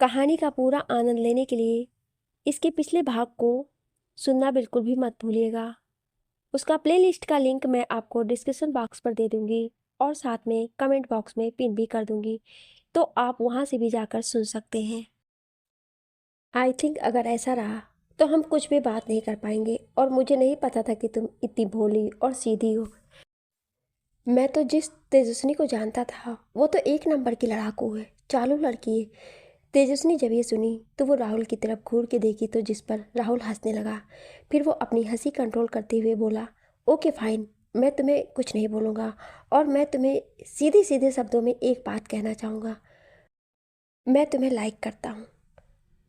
कहानी का पूरा आनंद लेने के लिए इसके पिछले भाग को सुनना बिल्कुल भी मत भूलिएगा। उसका प्लेलिस्ट का लिंक मैं आपको डिस्क्रिप्शन बॉक्स पर दे दूंगी और साथ में कमेंट बॉक्स में पिन भी कर दूंगी, तो आप वहां से भी जाकर सुन सकते हैं। आई थिंक अगर ऐसा रहा तो हम कुछ भी बात नहीं कर पाएंगे, और मुझे नहीं पता था कि तुम इतनी भोली और सीधी हो। मैं तो जिस तेजस्विनी को जानता था वो तो एक नंबर की लड़ाकू है, चालू लड़की है। तेजस्विनी जब ये सुनी तो वो राहुल की तरफ घूर के देखी, तो जिस पर राहुल हंसने लगा। फिर वो अपनी हंसी कंट्रोल करते हुए बोला, ओके फाइन, मैं तुम्हें कुछ नहीं बोलूँगा, और मैं तुम्हें सीधे सीधे शब्दों में एक बात कहना चाहूँगा, मैं तुम्हें लाइक करता हूँ।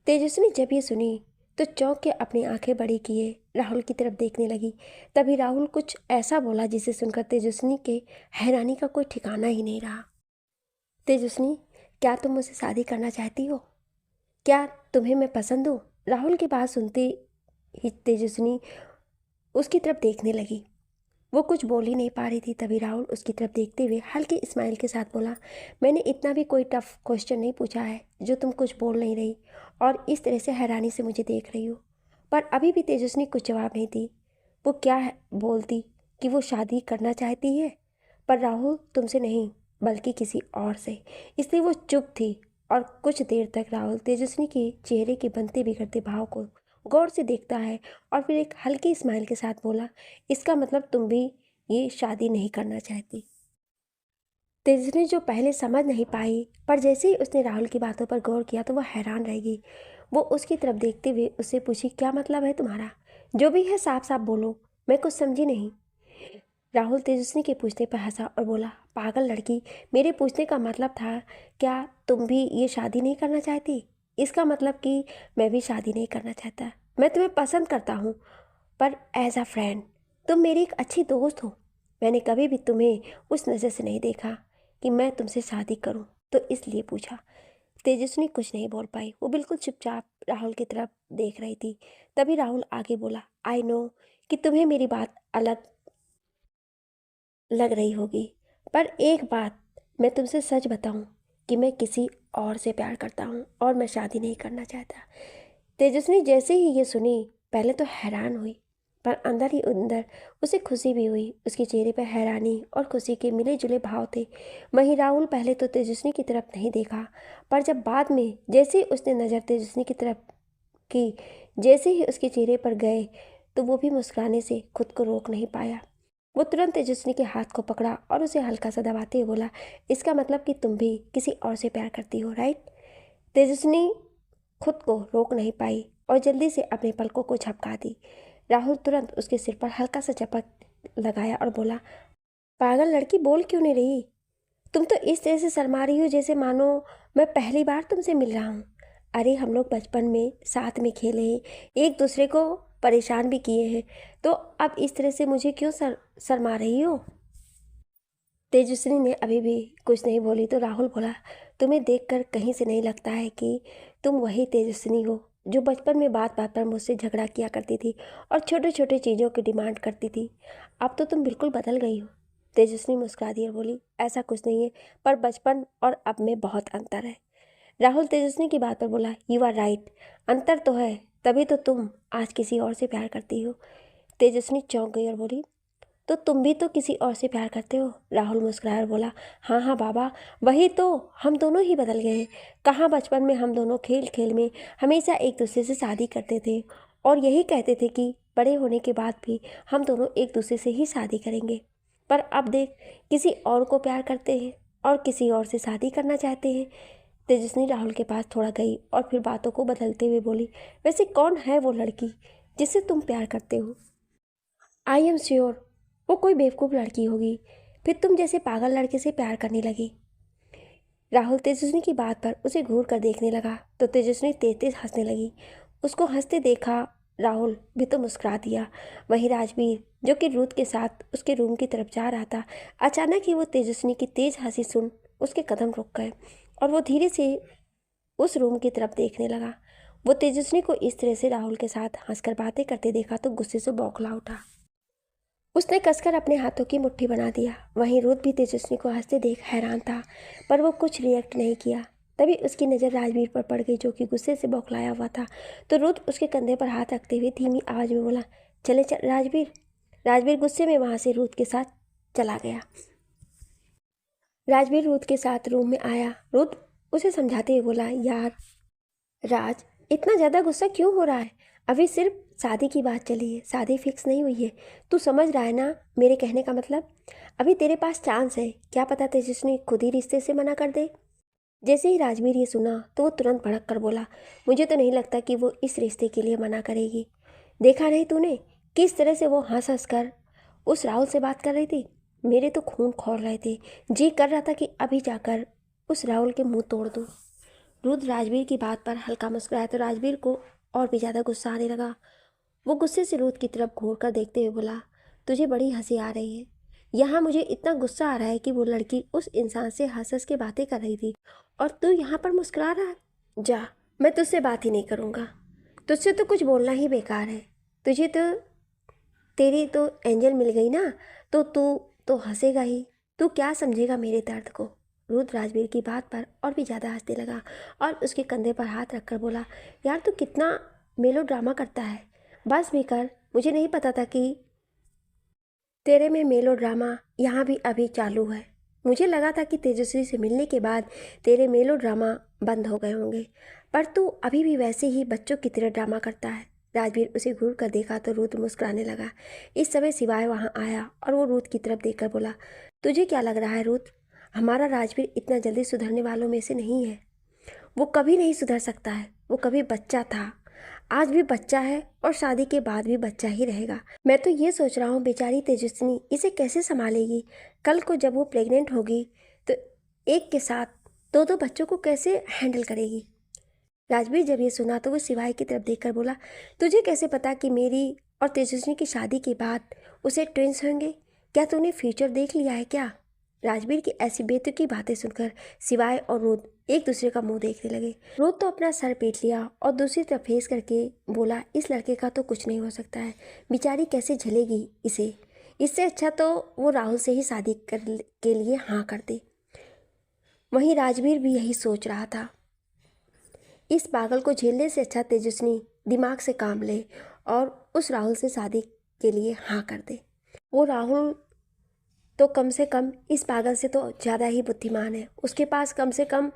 तेजस्विनी जब ये सुनी तो चौंक के अपनी आंखें बड़ी किए राहुल की तरफ देखने लगी। तभी राहुल कुछ ऐसा बोला जिसे सुनकर तेजस्विनी के हैरानी का कोई ठिकाना ही नहीं रहा। तेजस्विनी, क्या तुम मुझसे शादी करना चाहती हो? क्या तुम्हें मैं पसंद हूँ? राहुल की बात सुनते ही तेजस्विनी उसकी तरफ देखने लगी। वो कुछ बोल ही नहीं पा रही थी। तभी राहुल उसकी तरफ देखते हुए हल्की स्माइल के साथ बोला, मैंने इतना भी कोई टफ क्वेश्चन नहीं पूछा है जो तुम कुछ बोल नहीं रही और इस तरह से हैरानी से मुझे देख रही हो। पर अभी भी तेजस्विनी कुछ जवाब नहीं दी। वो क्या बोलती कि वो शादी करना चाहती है, पर राहुल तुमसे नहीं बल्कि किसी और से। इसलिए वो चुप थी और कुछ देर तक राहुल तेजस्विनी के चेहरे के बनते बिगड़ते भाव को गौर से देखता है और फिर एक हल्की स्माइल के साथ बोला, इसका मतलब तुम भी ये शादी नहीं करना चाहती। तेजस्विनी जो पहले समझ नहीं पाई, पर जैसे ही उसने राहुल की बातों पर गौर किया तो वह हैरान रह गई। वो उसकी तरफ देखते हुए उससे पूछी, क्या मतलब है तुम्हारा? जो भी है साफ साफ बोलो, मैं कुछ समझी नहीं। राहुल तेजस्विनी के पूछने पर हंसा और बोला, पागल लड़की, मेरे पूछने का मतलब था क्या तुम भी ये शादी नहीं करना चाहती? इसका मतलब कि मैं भी शादी नहीं करना चाहता। मैं तुम्हें पसंद करता हूँ, पर एज अ फ्रेंड। तुम मेरी एक अच्छी दोस्त हो। मैंने कभी भी तुम्हें उस नज़र से नहीं देखा कि मैं तुमसे शादी करूँ, तो इसलिए पूछा। तेजस्विनी कुछ नहीं बोल पाई। वो बिल्कुल चुपचाप राहुल की तरफ देख रही थी। तभी राहुल आगे बोला, आई नो कि तुम्हें मेरी बात अलग लग रही होगी, पर एक बात मैं तुमसे सच बताऊं कि मैं किसी और से प्यार करता हूं और मैं शादी नहीं करना चाहता। तेजस्विनी जैसे ही ये सुनी पहले तो हैरान हुई, पर अंदर ही अंदर उसे खुशी भी हुई। उसके चेहरे पर हैरानी और खुशी के मिले जुले भाव थे। वहीं राहुल पहले तो तेजस्विनी की तरफ नहीं देखा, पर जब बाद में जैसे ही उसने नज़र तेजस्विनी की तरफ की, जैसे ही उसके चेहरे पर गए, तो वो भी मुस्कुराने से खुद को रोक नहीं पाया। वो तुरंत तेजस्विनी के हाथ को पकड़ा और उसे हल्का सा दबाते हुए बोला, इसका मतलब कि तुम भी किसी और से प्यार करती हो, राइट? तेजस्विनी खुद को रोक नहीं पाई और जल्दी से अपने पलकों को झपका दी। राहुल तुरंत उसके सिर पर हल्का सा झपक लगाया और बोला, पागल लड़की, बोल क्यों नहीं रही? तुम तो इस तरह से शर्मा रही हो जैसे मानो मैं पहली बार तुमसे मिल रहा हूँ। अरे हम लोग बचपन में साथ में खेले हैं, एक दूसरे को परेशान भी किए हैं, तो अब इस तरह से मुझे क्यों शर्मा रही हो? तेजस्विनी ने अभी भी कुछ नहीं बोली तो राहुल बोला, तुम्हें देखकर कहीं से नहीं लगता है कि तुम वही तेजस्विनी हो जो बचपन में बात बात पर मुझसे झगड़ा किया करती थी और छोटे छोटे चीज़ों की डिमांड करती थी। अब तो तुम बिल्कुल बदल गई हो। तेजस्विनी मुस्कुरा दी और बोली, ऐसा कुछ नहीं है, पर बचपन और अब में बहुत अंतर है। राहुल तेजस्विनी की बात पर बोला, यू आर राइट, अंतर तो है, तभी तो तुम आज किसी और से प्यार करती हो। तेजस्विनी चौंक गई और बोली, तो तुम भी तो किसी और से प्यार करते हो? राहुल मुस्कुराया और बोला, हाँ हाँ बाबा, वही तो, हम दोनों ही बदल गए हैं। कहाँ बचपन में हम दोनों खेल खेल में हमेशा एक दूसरे से शादी करते थे और यही कहते थे कि बड़े होने के बाद भी हम दोनों एक दूसरे से ही शादी करेंगे, पर अब देख, किसी और को प्यार करते हैं और किसी और से शादी करना चाहते हैं। तेजस्विनी राहुल के पास थोड़ा गई और फिर बातों को बदलते हुए बोली, वैसे कौन है वो लड़की जिससे तुम प्यार करते हो? आई एम श्योर वो कोई बेवकूफ़ लड़की होगी, फिर तुम जैसे पागल लड़के से प्यार करने लगी। राहुल तेजस्विनी की बात पर उसे घूर कर देखने लगा तो तेजस्विनी तेज तेज हंसने लगी। उसको हंसते देखा राहुल भी तो मुस्कुरा दिया। वहीं राजवीर, जो कि रुद्र के साथ उसके रूम की तरफ जा रहा था, अचानक ही वो तेजस्विनी की तेज हंसी सुन उसके कदम रुक गए और वो धीरे से उस रूम की तरफ देखने लगा। वो तेजस्विनी को इस तरह से राहुल के साथ हंसकर बातें करते देखा तो गुस्से से बौखला उठा। उसने कसकर अपने हाथों की मुट्ठी बना दिया। वहीं रुद्र भी तेजस्विनी को हंसते देख हैरान था, पर वो कुछ रिएक्ट नहीं किया। तभी उसकी नज़र राजवीर पर पड़ गई, जो कि गुस्से से बौखलाया हुआ था। तो रुद्र उसके कंधे पर हाथ रखते हुए धीमी आवाज़ में बोला, चले चल राजवीर। राजवीर गुस्से में वहाँ से रुद्र के साथ चला गया। राजवीर रुद्र के साथ रूम में आया। रुद्र उसे समझाते हुए बोला, यार राज, इतना ज़्यादा गुस्सा क्यों हो रहा है? अभी सिर्फ शादी की बात चली है, शादी फिक्स नहीं हुई है। तू समझ रहा है ना मेरे कहने का मतलब? अभी तेरे पास चांस है, क्या पता तेजस्विनी खुद ही रिश्ते से मना कर दे। जैसे ही राजवीर ये सुना तो वो तुरंत भड़क कर बोला, मुझे तो नहीं लगता कि वो इस रिश्ते के लिए मना करेगी। देखा नहीं तूने किस तरह से वो हंस हंस कर उस राहुल से बात कर रही थी? मेरे तो खून खौल रहे थे, जी कर रहा था कि अभी जाकर उस राहुल के मुंह तोड़ दूं। रुद्र राजवीर की बात पर हल्का मुस्कुराया तो राजवीर को और भी ज़्यादा गुस्सा आने लगा। वो गुस्से से रुद्र की तरफ घूर कर देखते हुए बोला, तुझे बड़ी हंसी आ रही है। यहाँ मुझे इतना गुस्सा आ रहा है कि वो लड़की उस इंसान से हंस हंस के बातें कर रही थी और तू यहाँ पर मुस्कुरा रहा है। जा, मैं तुझसे बात ही नहीं करूँगा। तुझसे तो कुछ बोलना ही बेकार है। तुझे तो तेरी तो एंजल मिल गई ना, तो तू तो हंसेगा ही। तू क्या समझेगा मेरे दर्द को? रुद्र राजवीर की बात पर और भी ज़्यादा हंसने लगा और उसके कंधे पर हाथ रखकर बोला, यार तू कितना मेलो ड्रामा करता है। बस भी कर। मुझे नहीं पता था कि तेरे में मेलो ड्रामा यहाँ भी अभी चालू है। मुझे लगा था कि तेजस्वी से मिलने के बाद तेरे मेलो ड्रामा बंद हो गए होंगे, पर तू अभी भी वैसे ही बच्चों की तरह ड्रामा करता है। राजवीर उसे घूर कर देखा तो रुद्र मुस्कुराने लगा। इस समय सिवाय वहाँ आया और वो रुद्र की तरफ देखकर बोला, तुझे क्या लग रहा है रुद्र? हमारा राजवीर इतना जल्दी सुधरने वालों में से नहीं है। वो कभी नहीं सुधर सकता है। वो कभी बच्चा था, आज भी बच्चा है और शादी के बाद भी बच्चा ही रहेगा। मैं तो ये सोच रहा हूँ बेचारी तेजस्विनी इसे कैसे संभालेगी। कल को जब वो प्रेग्नेंट होगी तो एक के साथ दो दो बच्चों को कैसे हैंडल करेगी। राजवीर जब ये सुना तो वो सिवाय की तरफ देखकर बोला, तुझे कैसे पता कि मेरी और तेजस्विनी की शादी के बाद उसे ट्विंस होंगे? क्या तूने फ्यूचर देख लिया है क्या? राजवीर की ऐसी बेतुकी बातें सुनकर सिवाय और रुद्र एक दूसरे का मुंह देखने लगे। रुद्र तो अपना सर पीट लिया और दूसरी तरफ फेस करके बोला, इस लड़के का तो कुछ नहीं हो सकता है। बेचारी कैसे झेलेगी इसे। इससे अच्छा तो वो राहुल से ही शादी के लिए हाँ कर दे। वहीं राजवीर भी यही सोच रहा था। इस पागल को झेलने से अच्छा तेजस्विनी दिमाग से काम ले और उस राहुल से शादी के लिए हाँ कर दे। वो राहुल तो कम से कम इस पागल से तो ज़्यादा ही बुद्धिमान है। उसके पास कम से कम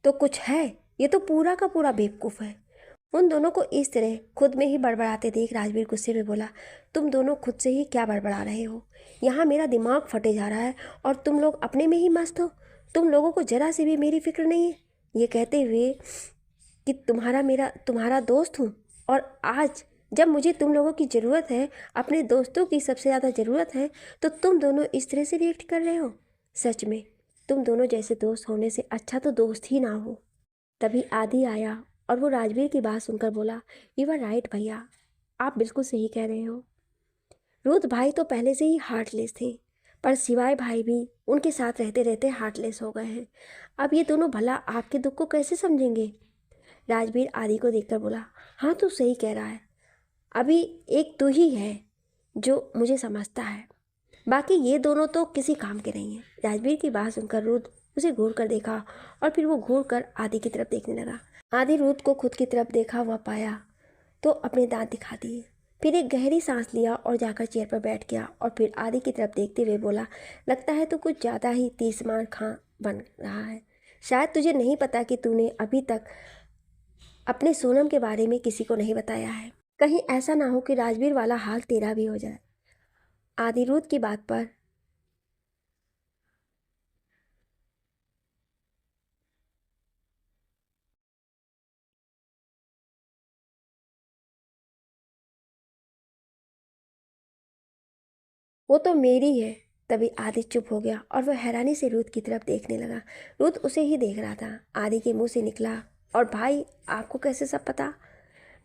तो कुछ है। ये तो पूरा का पूरा बेवकूफ़ है। उन दोनों को इस तरह खुद में ही बड़बड़ाते देख राजवीर गुस्से में बोला, तुम दोनों खुद से ही क्या बड़बड़ा रहे हो? यहाँ मेरा दिमाग फटे जा रहा है और तुम लोग अपने में ही मस्त हो। तुम लोगों को जरा सी भी मेरी फिक्र नहीं है। ये कहते हुए कि तुम्हारा दोस्त हूँ और आज जब मुझे तुम लोगों की ज़रूरत है, अपने दोस्तों की सबसे ज़्यादा ज़रूरत है, तो तुम दोनों इस तरह से रिएक्ट कर रहे हो। सच में तुम दोनों जैसे दोस्त होने से अच्छा तो दोस्त ही ना हो। तभी आदि आया और वो राजवीर की बात सुनकर बोला, यू आर राइट भैया, आप बिल्कुल सही कह रहे हो। रुद्र भाई तो पहले से ही हार्टलेस थे, पर सिवाय भाई भी उनके साथ रहते रहते हार्टलेस हो गए हैं। अब ये दोनों भला आपके दुख को कैसे समझेंगे? राजवीर आदि को देखकर बोला, हाँ तू सही कह रहा है। अभी एक तू ही है जो मुझे समझता है, बाकी ये दोनों तो किसी काम के नहीं हैं। राजवीर की बात सुनकर रुद्र उसे घूर कर देखा और फिर वो घूर कर आदि की तरफ देखने लगा। आदि रुद्र को खुद की तरफ देखा हुआ पाया तो अपने दांत दिखा दिए। फिर एक गहरी सांस लिया और जाकर चेयर पर बैठ गया और फिर आदि की तरफ देखते हुए बोला, लगता है तो कुछ ज़्यादा ही तीसमान खां बन रहा है। शायद तुझे नहीं पता कि तूने अभी तक अपने सोनम के बारे में किसी को नहीं बताया है। कहीं ऐसा ना हो कि राजवीर वाला हाल तेरा भी हो जाए। आदि रुद्र की बात पर वो तो मेरी है। तभी आदि चुप हो गया और वह हैरानी से रुद्र की तरफ देखने लगा। रुद्र उसे ही देख रहा था। आदि के मुंह से निकला, और भाई आपको कैसे सब पता?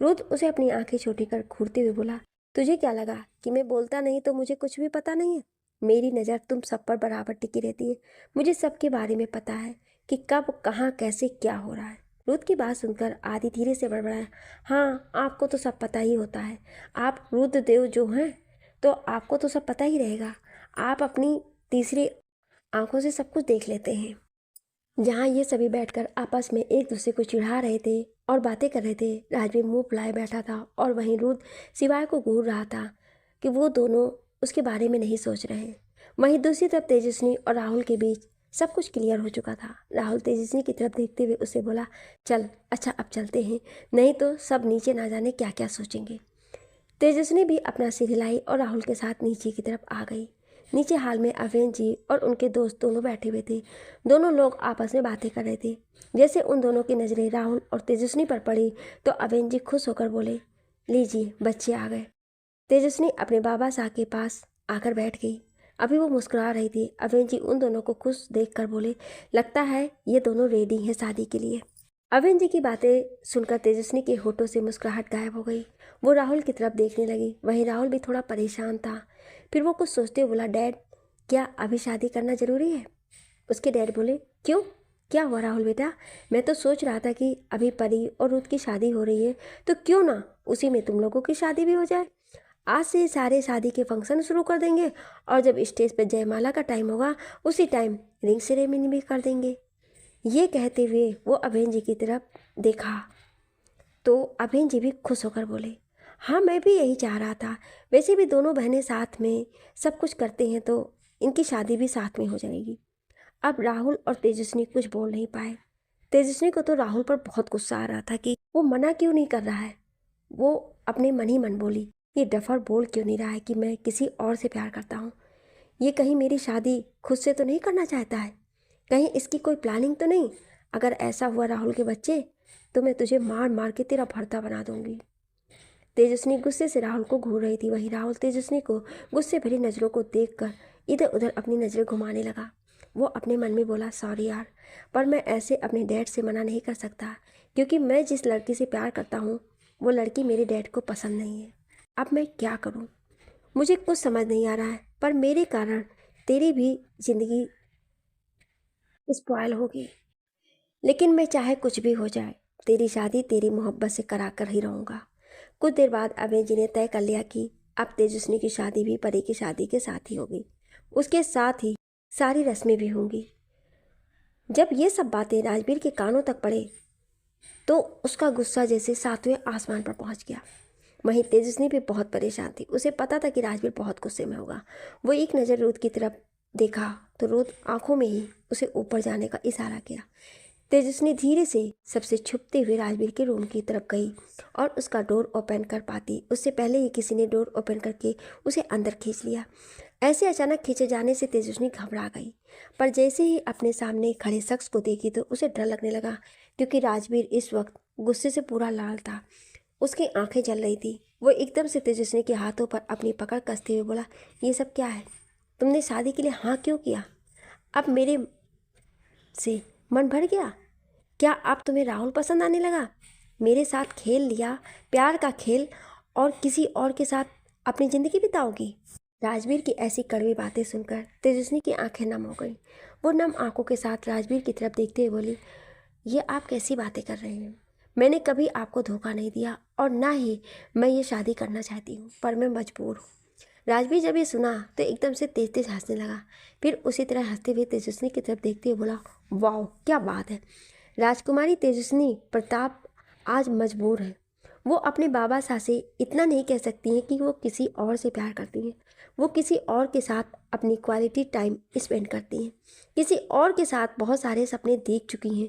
रुद्र उसे अपनी आंखें छोटी कर घूरते हुए बोला, तुझे क्या लगा कि मैं बोलता नहीं तो मुझे कुछ भी पता नहीं है? मेरी नज़र तुम सब पर बराबर टिकी रहती है। मुझे सबके बारे में पता है कि कब कहाँ कैसे क्या हो रहा है। रुद्र की बात सुनकर आदि धीरे से बड़बड़ाया, हाँ आपको तो सब पता ही होता है। आप रुद्रदेव जो हैं तो आपको तो सब पता ही रहेगा। आप अपनी तीसरी आंखों से सब कुछ देख लेते हैं। जहाँ ये सभी बैठकर आपस में एक दूसरे को चिढ़ा रहे थे और बातें कर रहे थे। राजवीर मुंह फुलाए बैठा था और वहीं रुद्र सिवाय को घूर रहा था कि वो दोनों उसके बारे में नहीं सोच रहे हैं। वहीं दूसरी तरफ तेजस्विनी और राहुल के बीच सब कुछ क्लियर हो चुका था। राहुल तेजस्विनी की तरफ देखते हुए उससे बोला, चल अच्छा अब चलते हैं, नहीं तो सब नीचे ना जाने क्या क्या सोचेंगे। तेजस्विनी भी अपना सिर हिलाई और राहुल के साथ नीचे की तरफ आ गई। नीचे हाल में अवेन जी और उनके दोस्त दोनों बैठे हुए थे। दोनों लोग आपस में बातें कर रहे थे। जैसे उन दोनों की नज़रें राहुल और तेजस्विनी पर पड़ी तो अवेन जी खुश होकर बोले, लीजिए बच्चे आ गए। तेजस्विनी अपने बाबा साहब के पास आकर बैठ गई। अभी वो मुस्कुरा रही थी। अवेन जी उन दोनों को खुश देखकर बोले, लगता है ये दोनों रेडी हैं शादी के लिए। अवेन जी की बातें सुनकर तेजस्विनी के होठों से मुस्कुराहट गायब हो गई। वो राहुल की तरफ देखने लगी। वहीं राहुल भी थोड़ा परेशान था। फिर वो कुछ सोचते हुए बोला, डैड क्या अभी शादी करना ज़रूरी है? उसके डैड बोले, क्यों, क्या हुआ राहुल बेटा? मैं तो सोच रहा था कि अभी परी और रुद्र की शादी हो रही है तो क्यों ना उसी में तुम लोगों की शादी भी हो जाए। आज से सारे शादी के फंक्शन शुरू कर देंगे और जब स्टेज पर जयमाला का टाइम होगा उसी टाइम रिंग सेरेमनी भी कर देंगे। ये कहते हुए वो अभेन जी की तरफ देखा तो अभेन जी भी खुश होकर बोले, हाँ मैं भी यही चाह रहा था। वैसे भी दोनों बहनें साथ में सब कुछ करते हैं तो इनकी शादी भी साथ में हो जाएगी। अब राहुल और तेजस्विनी कुछ बोल नहीं पाए। तेजस्विनी को तो राहुल पर बहुत गुस्सा आ रहा था कि वो मना क्यों नहीं कर रहा है। वो अपने मन ही मन बोली, ये डफर बोल क्यों नहीं रहा है कि मैं किसी और से प्यार करता हूँ। ये कहीं मेरी शादी खुद से तो नहीं करना चाहता है, कहीं इसकी कोई प्लानिंग तो नहीं। अगर ऐसा हुआ राहुल के बच्चे तो मैं तुझे मार मार के तेरा भरता बना दूंगी। तेजस्विनी गुस्से से राहुल को घूर रही थी। वहीं राहुल तेजस्विनी को गुस्से भरी नज़रों को देखकर इधर उधर अपनी नज़रें घुमाने लगा। वो अपने मन में बोला, सॉरी यार, पर मैं ऐसे अपने डैड से मना नहीं कर सकता क्योंकि मैं जिस लड़की से प्यार करता हूँ वो लड़की मेरे डैड को पसंद नहीं है। अब मैं क्या करूँ, मुझे कुछ समझ नहीं आ रहा है, पर मेरे कारण तेरी भी ज़िंदगी स्पॉयल होगी। लेकिन मैं चाहे कुछ भी हो जाए तेरी शादी तेरी मोहब्बत से करा कर ही रहूँगा। कुछ देर बाद अभय जी ने तय कर लिया कि अब तेजस्विनी की शादी भी परी की शादी के साथ ही होगी। उसके साथ ही सारी रस्में भी होंगी। जब ये सब बातें राजवीर के कानों तक पड़े तो उसका गुस्सा जैसे सातवें आसमान पर पहुंच गया। वहीं तेजस्विनी भी बहुत परेशान थी। उसे पता था कि राजवीर बहुत गुस्से में होगा। वो एक नज़र रुद्र की तरफ देखा तो रुद्र आंखों में ही उसे ऊपर जाने का इशारा किया। तेजस्विनी धीरे से सबसे छुपते हुए राजवीर के रूम की तरफ गई और उसका डोर ओपन कर पाती उससे पहले ही किसी ने डोर ओपन करके उसे अंदर खींच लिया। ऐसे अचानक खींचे जाने से तेजस्विनी घबरा गई, पर जैसे ही अपने सामने खड़े शख्स को देखी तो उसे डर लगने लगा क्योंकि राजवीर इस वक्त गुस्से से पूरा लाल था। उसकी आंखें जल रही थी। वो एकदम से तेजस्विनी के हाथों पर अपनी पकड़ कसते हुए बोला, ये सब क्या है? तुमने शादी के लिए हाँ क्यों किया? अब मेरे से मन भर गया? क्या अब तुम्हें राहुल पसंद आने लगा? मेरे साथ खेल लिया प्यार का खेल और किसी और के साथ अपनी ज़िंदगी बिताओगी? राजवीर की ऐसी कड़वी बातें सुनकर तेजस्विनी की आंखें नम हो गईं। वो नम आंखों के साथ राजवीर की तरफ देखते हुए बोली, ये आप कैसी बातें कर रहे हैं? मैंने कभी आपको धोखा नहीं दिया और ना ही मैं ये शादी करना चाहती हूँ, पर मैं मजबूर हूँ। राजवीर जब ये सुना तो एकदम से तेज तेज हंसने लगा। फिर उसी तरह हंसते हुए तेजस्विनी की तरफ देखते हुए बोला, वाह क्या बात है, राजकुमारी तेजस्विनी प्रताप आज मजबूर है। वो अपने बाबा साहब से इतना नहीं कह सकती हैं कि वो किसी और से प्यार करती हैं। वो किसी और के साथ अपनी क्वालिटी टाइम स्पेंड करती हैं, किसी और के साथ बहुत सारे सपने देख चुकी हैं।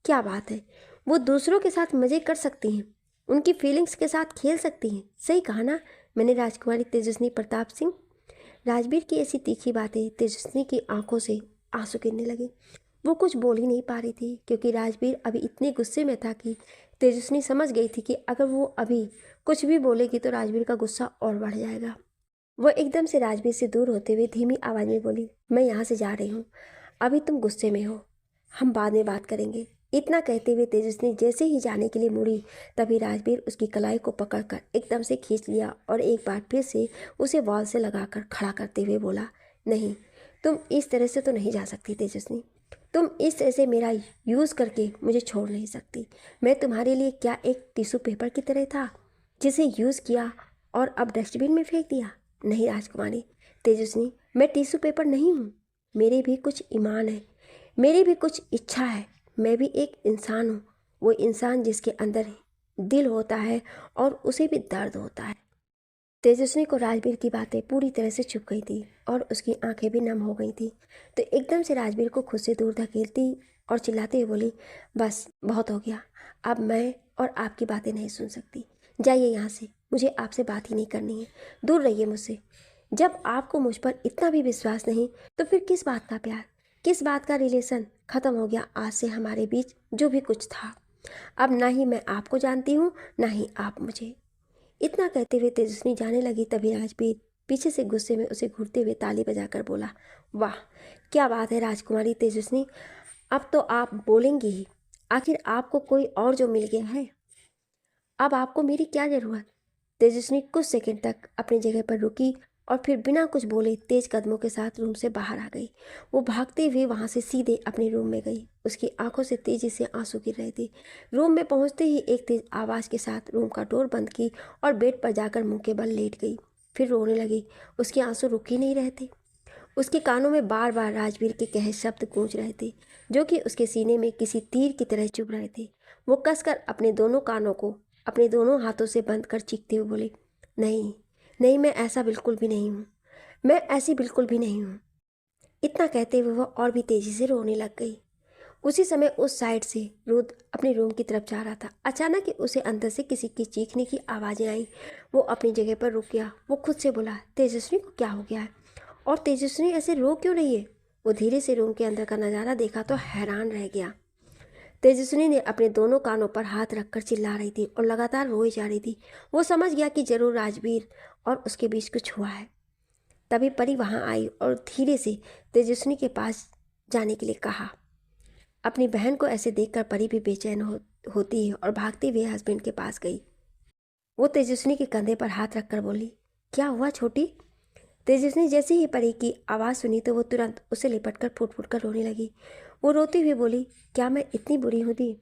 क्या बात है, वो दूसरों के साथ मज़े कर सकती हैं, उनकी फीलिंग्स के साथ खेल सकती हैं। सही कहा ना मैंने राजकुमारी तेजस्विनी प्रताप सिंह? राजवीर की ऐसी तीखी बातें तेजस्विनी की आंखों से आंसू गिरने लगे। वो कुछ बोल ही नहीं पा रही थी क्योंकि राजवीर अभी इतने गुस्से में था कि तेजस्विनी समझ गई थी कि अगर वो अभी कुछ भी बोलेगी तो राजवीर का गुस्सा और बढ़ जाएगा। वो एकदम से राजवीर से दूर होते हुए धीमी आवाज़ में बोली, मैं यहाँ से जा रही हूँ, अभी तुम गुस्से में हो, हम बाद में बात करेंगे। इतना कहते हुए तेजस्विनी जैसे ही जाने के लिए मुड़ी तभी राजवीर उसकी कलाई को पकड़कर एकदम से खींच लिया और एक बार फिर से उसे वॉल से लगाकर खड़ा करते हुए बोला, नहीं, तुम इस तरह से तो नहीं जा सकती तेजस्विनी। तुम इस तरह से मेरा यूज़ करके मुझे छोड़ नहीं सकती। मैं तुम्हारे लिए क्या एक टिश्यू पेपर की तरह था जिसे यूज़ किया और अब डस्टबिन में फेंक दिया? नहीं राजकुमारी तेजस्विनी, मैं टिश्यू पेपर नहीं हूँ। मेरे भी कुछ ईमान है, मेरी भी कुछ इच्छा है, मैं भी एक इंसान हूँ, वो इंसान जिसके अंदर दिल होता है और उसे भी दर्द होता है। तेजस्विनी को राजवीर की बातें पूरी तरह से चुप गई थी और उसकी आंखें भी नम हो गई थी। तो एकदम से राजवीर को खुद से दूर धकेलती और चिल्लाते हुए बोली, बस बहुत हो गया, अब मैं और आपकी बातें नहीं सुन सकती, जाइए यहाँ से, मुझे आपसे बात ही नहीं करनी है, दूर रहिए मुझसे। जब आपको मुझ पर इतना भी विश्वास नहीं तो फिर किस बात का प्यार, किस बात का रिलेशन? ख़त्म हो गया आज से हमारे बीच जो भी कुछ था। अब ना ही मैं आपको जानती हूँ ना ही आप मुझे। इतना कहते हुए तेजस्विनी जाने लगी, तभी राजवीर पीछे से गुस्से में उसे घूरते हुए ताली बजाकर बोला, वाह क्या बात है राजकुमारी तेजस्विनी, अब तो आप बोलेंगी ही, आखिर आपको कोई और जो मिल गया है, अब आपको मेरी क्या ज़रूरत? तेजस्विनी कुछ सेकंड तक अपनी जगह पर रुकी और फिर बिना कुछ बोले तेज कदमों के साथ रूम से बाहर आ गई। वो भागते हुए वहाँ से सीधे अपने रूम में गई। उसकी आंखों से तेजी से आंसू गिर रहे थे। रूम में पहुँचते ही एक तेज आवाज़ के साथ रूम का डोर बंद की और बेड पर जाकर मुंह के बल लेट गई। फिर रोने लगी। उसके आंसू रुक ही नहीं रहे थे। उसके कानों में बार बार राजवीर के कहे शब्द गूंज रहे थे, जो कि उसके सीने में किसी तीर की तरह चुभ रहे थे। वो कसकर अपने दोनों कानों को अपने दोनों हाथों से बंद कर चीखते हुए बोले, नहीं नहीं, मैं ऐसा बिल्कुल भी नहीं हूँ, मैं ऐसी बिल्कुल भी नहीं हूँ। इतना कहते हुए वह और भी तेजी से रोने लग गई। उसी समय उस साइड से रुद्र अपने रूम की तरफ जा रहा था। अचानक ही उसे अंदर से किसी की चीखने की आवाज़ें आई। वो अपनी जगह पर रुक गया। वो खुद से बोला, तेजस्विनी को क्या हो गया है और तेजस्विनी ऐसे रो क्यों रही है? वो धीरे से रूम के अंदर का नज़ारा देखा तो हैरान रह गया। तेजस्विनी ने अपने दोनों कानों पर हाथ रखकर चिल्ला रही थी और लगातार रोई जा रही थी। वो समझ गया कि जरूर राजवीर और उसके बीच कुछ हुआ है। तभी परी वहाँ आई और धीरे से तेजस्विनी के पास जाने के लिए कहा। अपनी बहन को ऐसे देखकर परी भी बेचैन होती है और भागते हुए हस्बैंड के पास गई। वो तेजस्विनी के कंधे पर हाथ रखकर बोली, क्या हुआ छोटी? तेजस्विनी जैसे ही परी की आवाज़ सुनी तो वो तुरंत उसे लिपटकर फूट फूट कर रोने लगी। वो रोती हुई बोली, क्या मैं इतनी बुरी हूँ दी?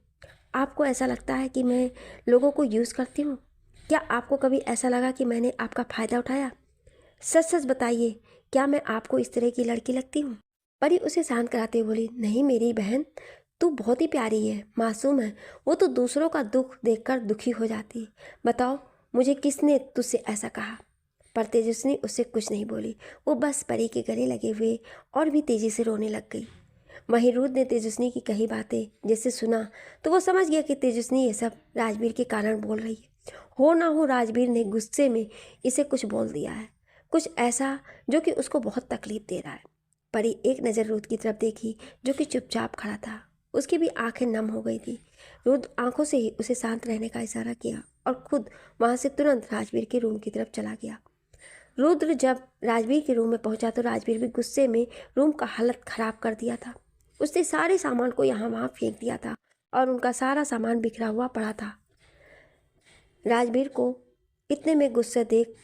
आपको ऐसा लगता है कि मैं लोगों को यूज़ करती हूँ? क्या आपको कभी ऐसा लगा कि मैंने आपका फ़ायदा उठाया? सच सच बताइए, क्या मैं आपको इस तरह की लड़की लगती हूँ? परी उसे शांत कराते हुए बोली, नहीं मेरी बहन, तू बहुत ही प्यारी है, मासूम है। वो तो दूसरों का दुख देखकर दुखी हो जाती है। बताओ मुझे किसने तुझसे ऐसा कहा? पर तेजस्विनी उससे कुछ नहीं बोली। वो बस परी के गले लगे हुए और भी तेजी से रोने लग गई। वहीं रुद्र ने तेजस्विनी की कही बातें जैसे सुना तो वो समझ गया कि तेजस्विनी ये सब राजवीर के कारण बोल रही है। हो ना हो राजवीर ने गुस्से में इसे कुछ बोल दिया है, कुछ ऐसा जो कि उसको बहुत तकलीफ दे रहा है। परी एक नज़र रुद्र की तरफ देखी जो कि चुपचाप खड़ा था। उसकी भी आंखें नम हो गई थी। रुद्र आंखों से ही उसे शांत रहने का इशारा किया और खुद वहां से तुरंत राजवीर के रूम की तरफ चला गया। रुद्र जब राजवीर के रूम में पहुंचा तो राजवीर भी गुस्से में रूम का हालत खराब कर दिया था। उसने सारे सामान को यहाँ वहाँ फेंक दिया था और उनका सारा सामान बिखरा हुआ पड़ा था। राजवीर को इतने में गुस्से देख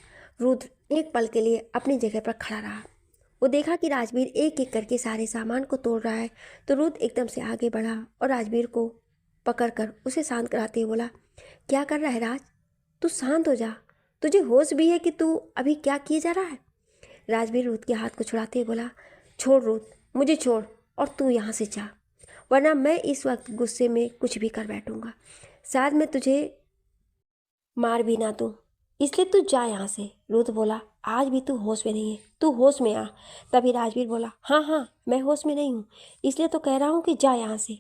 रुद्र एक पल के लिए अपनी जगह पर खड़ा रहा। वो देखा कि राजवीर एक एक करके सारे सामान को तोड़ रहा है तो रुद्र एकदम से आगे बढ़ा और राजवीर को पकड़कर उसे शांत कराते हुए बोला, क्या कर रहा है राज? तू शांत हो जा, तुझे होश भी है कि तू अभी क्या किए जा रहा है? राजवीर रुद्र के हाथ को छुड़ाते हुए बोला, छोड़ रुद्र, मुझे छोड़ और तू यहाँ से जा, वरना मैं इस वक्त गुस्से में कुछ भी कर बैठूंगा। शायद मैं तुझे मार भी ना दूँ, इसलिए तू जा यहाँ से। रुद्र बोला, आज भी तू होश में नहीं है, तू होश में आ। तभी राजवीर बोला, हाँ हाँ मैं होश में नहीं हूँ, इसलिए तो कह रहा हूँ कि जा यहाँ से।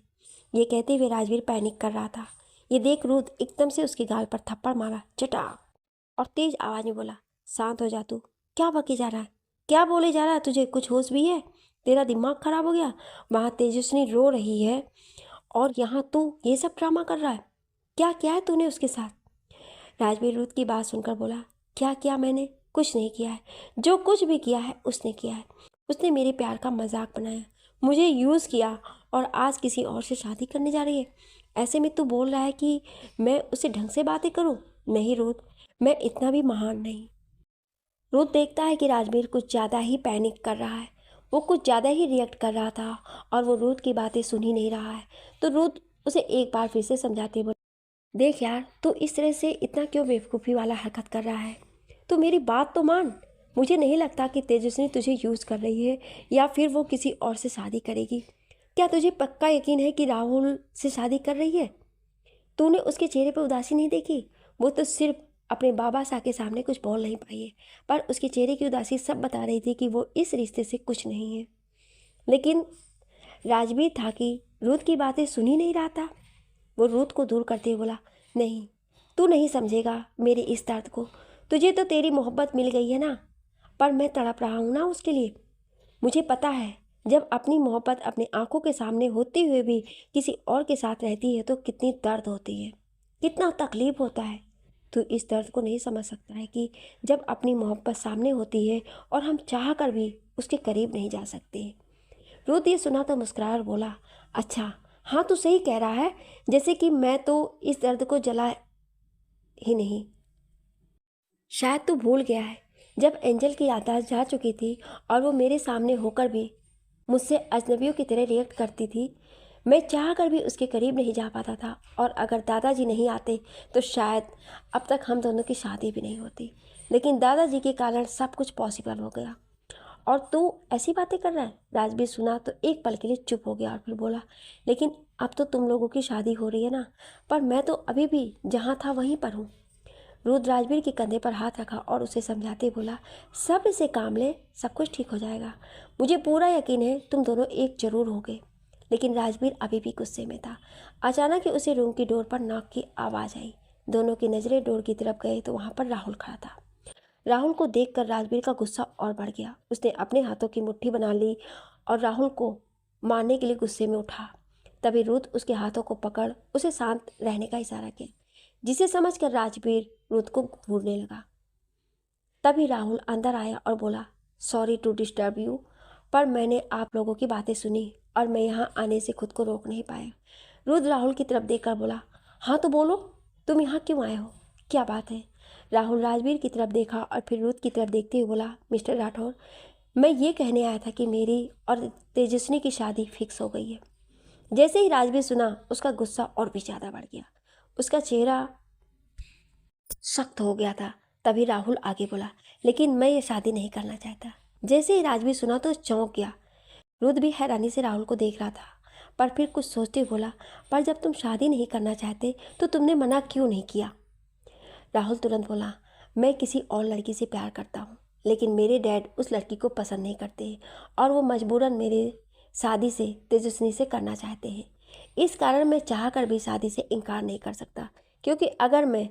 ये कहते हुए राजवीर पैनिक कर रहा था। ये देख रुद्र एकदम से उसके गाल पर थप्पड़ मारा, चटाक, और तेज आवाज में बोला, शांत हो जा तू, क्या बकी जा रहा है? क्या बोले जा रहा है? तुझे कुछ होश भी है? तेरा दिमाग खराब हो गया? वहाँ तेजस्विनी रो रही है और यहाँ तू ये सब ड्रामा कर रहा है। क्या किया है तूने उसके साथ? राजवीर रुद्र की बात सुनकर बोला, क्या किया मैंने? कुछ नहीं किया है। जो कुछ भी किया है उसने किया है। उसने मेरे प्यार का मजाक बनाया, मुझे यूज़ किया और आज किसी और से शादी करने जा रही है। ऐसे में तू बोल रहा है कि मैं उससे ढंग से बातें करूं? नहीं रुद्र, मैं इतना भी महान नहीं। रुद्र देखता है कि राजवीर कुछ ज़्यादा ही पैनिक कर रहा है। वो कुछ ज़्यादा ही रिएक्ट कर रहा था और वो रुद्र की बातें सुन ही नहीं रहा है। तो रुद्र उसे एक बार फिर से समझाते बोले, देख यार, तू इस तरह से इतना क्यों बेवकूफ़ी वाला हरकत कर रहा है? तू मेरी बात तो मान। मुझे नहीं लगता कि तेजस्विनी तुझे यूज़ कर रही है या फिर वो किसी और से शादी करेगी। क्या तुझे पक्का यकीन है कि राहुल से शादी कर रही है? तूने उसके चेहरे पर उदासी नहीं देखी? वो तो सिर्फ अपने बाबा साहब के सामने कुछ बोल नहीं पाई है, पर उसके चेहरे की उदासी सब बता रही थी कि वो इस रिश्ते से कुछ नहीं है। लेकिन राजवीर था कि रूथ की बातें सुन ही नहीं रहा था। वो रूथ को दूर करते हुए बोला, नहीं, तू नहीं समझेगा मेरे इस दर्द को। तुझे तो तेरी मोहब्बत मिल गई है ना, पर मैं तड़प रहा हूँ ना उसके लिए। मुझे पता है, जब अपनी मोहब्बत अपनी आंखों के सामने होते हुए भी किसी और के साथ रहती है तो कितनी दर्द होती है, कितना तकलीफ होता है। तू इस दर्द को नहीं समझ सकता है कि जब अपनी मोहब्बत सामने होती है और हम चाह कर भी उसके करीब नहीं जा सकते। रुद्र ये सुना तो मुस्कुराया और बोला, अच्छा हाँ, तू सही कह रहा है, जैसे कि मैं तो इस दर्द को जला ही नहीं। शायद तू भूल गया है, जब एंजल की याददाश्त जा चुकी थी और वो मेरे सामने होकर भी मुझसे अजनबियों की तरह रिएक्ट करती थी, मैं चाह कर भी उसके करीब नहीं जा पाता था। और अगर दादाजी नहीं आते तो शायद अब तक हम दोनों की शादी भी नहीं होती। लेकिन दादाजी के कारण सब कुछ पॉसिबल हो गया। और तू ऐसी बातें कर रहा है? राजवीर सुना तो एक पल के लिए चुप हो गया और फिर बोला, लेकिन अब तो तुम लोगों की शादी हो रही है ना, पर मैं तो अभी भी जहाँ था वहीं पर हूँ। रुद्र राजवीर के कंधे पर हाथ रखा और उसे समझाते बोला, सब्र से काम ले, सब कुछ ठीक हो जाएगा। मुझे पूरा यकीन है तुम दोनों एक जरूर होगे। लेकिन राजवीर अभी भी गुस्से में था। अचानक ही उसे रूम की डोर पर नॉक की आवाज़ आई। दोनों की नज़रें डोर की तरफ गए तो वहाँ पर राहुल खड़ा था। राहुल को देखकर राजवीर का गुस्सा और बढ़ गया। उसने अपने हाथों की मुट्ठी बना ली और राहुल को मारने के लिए गुस्से में उठा। तभी रुद्र उसके हाथों को पकड़ उसे शांत रहने का इशारा किया, जिसे समझकर राजवीर रुद्र को घूरने लगा। तभी राहुल अंदर आया और बोला, सॉरी टू डिस्टर्ब यू, पर मैंने आप लोगों की बातें सुनी और मैं यहाँ आने से खुद को रोक नहीं पाया। रुद्र राहुल की तरफ देखकर बोला, हाँ तो बोलो, तुम यहाँ क्यों आए हो, क्या बात है? राहुल राजवीर की तरफ देखा और फिर रुद्र की तरफ देखते हुए बोला, मिस्टर राठौर, मैं ये कहने आया था कि मेरी और तेजस्विनी की शादी फिक्स हो गई है। जैसे ही राजवीर सुना, उसका गुस्सा और भी ज़्यादा बढ़ गया। उसका चेहरा सख्त हो गया था। तभी राहुल आगे बोला, लेकिन मैं ये शादी नहीं करना चाहता। जैसे ही राजवीर सुना तो चौंक गया। रुद्र भी हैरानी से राहुल को देख रहा था, पर फिर कुछ सोचते बोला, पर जब तुम शादी नहीं करना चाहते तो तुमने मना क्यों नहीं किया? राहुल तुरंत बोला, मैं किसी और लड़की से प्यार करता हूँ, लेकिन मेरे डैड उस लड़की को पसंद नहीं करते और वो मजबूरन मेरे शादी से तेजस्विनी से करना चाहते हैं। इस कारण मैं चाह कर भी शादी से इनकार नहीं कर सकता, क्योंकि अगर मैं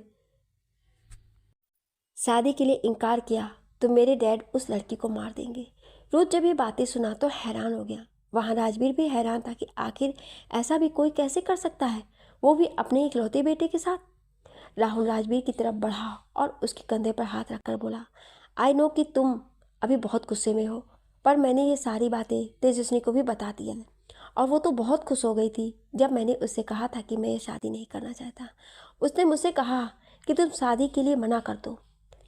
शादी के लिए इनकार किया तो मेरे डैड उस लड़की को मार देंगे। रुद्र जब ये बातें सुना तो हैरान हो गया। वहाँ राजवीर भी हैरान था कि आखिर ऐसा भी कोई कैसे कर सकता है, वो भी अपने इकलौते बेटे के साथ। राहुल राजवीर की तरफ बढ़ा और उसके कंधे पर हाथ रखकर बोला, आई नो कि तुम अभी बहुत गुस्से में हो, पर मैंने ये सारी बातें तेजस्विनी को भी बता दिया है और वो तो बहुत खुश हो गई थी जब मैंने उससे कहा था कि मैं ये शादी नहीं करना चाहता। उसने मुझसे कहा कि तुम शादी के लिए मना कर दो,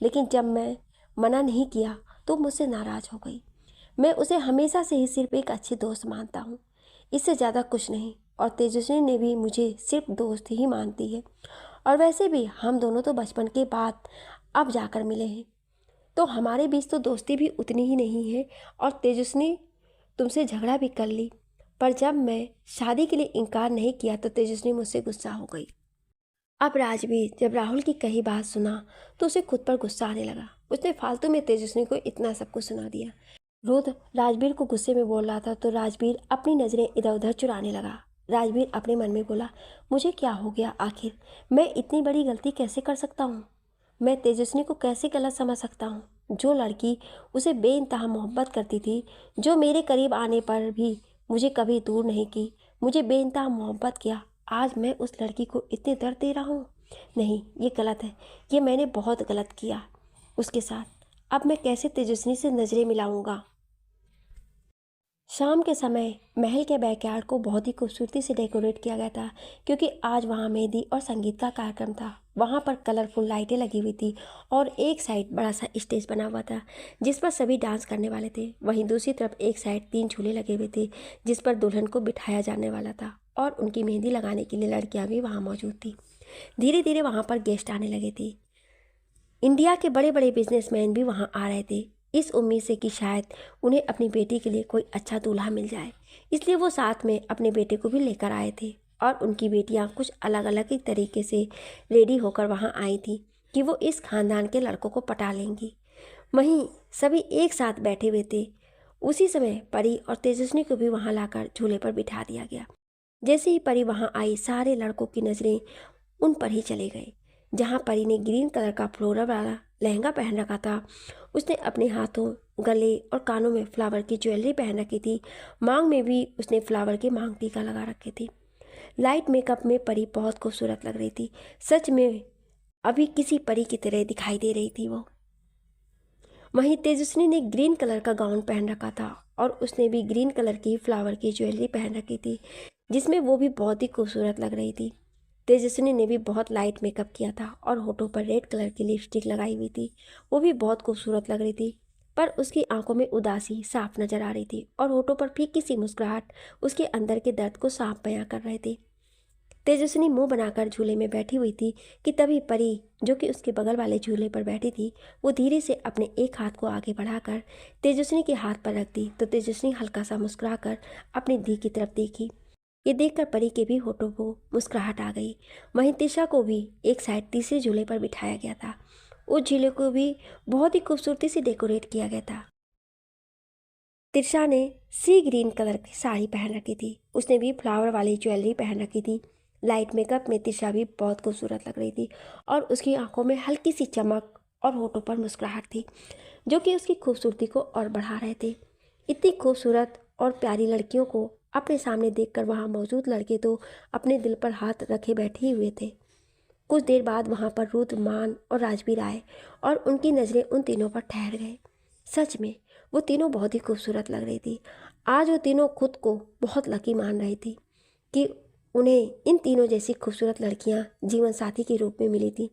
लेकिन जब मैं मना नहीं किया तो मुझसे नाराज़ हो गई। मैं उसे हमेशा से ही सिर्फ एक अच्छी दोस्त मानता हूँ, इससे ज़्यादा कुछ नहीं। और तेजस्विनी ने भी मुझे सिर्फ दोस्त ही मानती है। और वैसे भी हम दोनों तो बचपन के बाद अब जाकर मिले हैं, तो हमारे बीच तो दोस्ती भी उतनी ही नहीं है। और तेजस्विनी तुमसे झगड़ा भी कर ली, पर जब मैं शादी के लिए इनकार नहीं किया तो तेजस्विनी मुझसे गुस्सा हो गई। अब राजवीर जब राहुल की कही बात सुना तो उसे खुद पर गुस्सा आने लगा। उसने फालतू में तेजस्विनी को इतना सब कुछ सुना दिया। रुद्र राजवीर को गुस्से में बोल रहा था तो राजवीर अपनी नज़रें इधर उधर चुराने लगा। राजवीर अपने मन में बोला, मुझे क्या हो गया आखिर? मैं इतनी बड़ी गलती कैसे कर सकता हूँ? मैं तेजस्विनी को कैसे गलत समझ सकता हूँ? जो लड़की उसे बेइंतहा मोहब्बत करती थी, जो मेरे करीब आने पर भी मुझे कभी दूर नहीं की, मुझे बेइंतहा मोहब्बत किया, आज मैं उस लड़की को इतने दर्द दे रहा हूँ? नहीं, ये गलत है। ये मैंने बहुत गलत किया उसके साथ। अब मैं कैसे तेजस्विनी से नज़रें मिलाऊंगा? शाम के समय महल के बैकयार्ड को बहुत ही खूबसूरती से डेकोरेट किया गया था, क्योंकि आज वहाँ मेहंदी और संगीत का कार्यक्रम था। वहाँ पर कलरफुल लाइटें लगी हुई थी और एक साइड बड़ा सा स्टेज बना हुआ था जिस पर सभी डांस करने वाले थे। वहीं दूसरी तरफ एक साइड 3 झूले लगे हुए थे जिस पर दुल्हन को बिठाया जाने वाला था और उनकी मेहंदी लगाने के लिए लड़कियाँ भी वहाँ मौजूद थी। धीरे धीरे वहाँ पर गेस्ट आने लगे थे। इंडिया के बड़े बड़े बिजनेसमैन भी वहाँ आ रहे थे। इस उम्मीद से कि शायद उन्हें अपनी बेटी के लिए कोई अच्छा दूल्हा मिल जाए। इसलिए वो साथ में अपने बेटे को भी लेकर आए थे और उनकी बेटियां कुछ अलग अलग ही तरीके से रेडी होकर वहां आई थी कि वो इस खानदान के लड़कों को पटा लेंगी। वहीं सभी एक साथ बैठे हुए थे। उसी समय परी और तेजस्विनी को भी वहां लाकर झूले पर बिठा दिया गया। जैसे ही परी वहां आई, सारे लड़कों की नज़रें उन पर ही चले गए। जहां परी ने ग्रीन कलर का फ्लोरल वाला लहंगा पहन रखा था, उसने अपने हाथों, गले और कानों में फ्लावर की ज्वेलरी पहन रखी थी। मांग में भी उसने फ्लावर की मांग टीका लगा रखी थी। लाइट मेकअप में परी बहुत खूबसूरत लग रही थी। सच में अभी किसी परी की तरह दिखाई दे रही थी वो। वहीं तेजस्विनी ने ग्रीन कलर का गाउन पहन रखा था और उसने भी ग्रीन कलर की फ्लावर की ज्वेलरी पहन रखी थी, जिसमें वो भी बहुत ही खूबसूरत लग रही थी। तेजस्विनी ने भी बहुत लाइट मेकअप किया था और होठों पर रेड कलर की लिपस्टिक लगाई हुई थी। वो भी बहुत खूबसूरत लग रही थी, पर उसकी आंखों में उदासी साफ नजर आ रही थी और होठों पर फीकी सी मुस्कुराहट उसके अंदर के दर्द को साफ बयां कर रहे थे। तेजस्विनी मुंह बनाकर झूले में बैठी हुई थी कि तभी परी, जो कि उसके बगल वाले झूले पर बैठी थी, वो धीरे से अपने एक हाथ को आगे बढ़ाकर तेजस्विनी के हाथ पर रख दी। तो तेजस्विनी हल्का सा मुस्कुराकर अपनी दी की तरफ देखी। ये देखकर परी के भी होठों को मुस्कुराहट आ गई। वहीं तिशा को भी एक साइड तीसरे झूले पर बिठाया गया था। उस झूले को भी बहुत ही खूबसूरती से डेकोरेट किया गया था। तिशा ने सी ग्रीन कलर की साड़ी पहन रखी थी। उसने भी फ्लावर वाली ज्वेलरी पहन रखी थी। लाइट मेकअप में तिशा भी बहुत खूबसूरत लग रही थी और उसकी आंखों में हल्की सी चमक और होठों पर मुस्कुराहट थी, जो कि उसकी खूबसूरती को और बढ़ा रहे थे। इतनी खूबसूरत और प्यारी लड़कियों को अपने सामने देखकर वहां मौजूद लड़के तो अपने दिल पर हाथ रखे बैठे ही हुए थे। कुछ देर बाद वहां पर रुद्र, मान और राजवीर आए और उनकी नज़रें उन तीनों पर ठहर गए। सच में वो तीनों बहुत ही खूबसूरत लग रही थी। आज वो तीनों खुद को बहुत लकी मान रही थी कि उन्हें इन तीनों जैसी खूबसूरत लड़कियां जीवन साथी के रूप में मिली थी।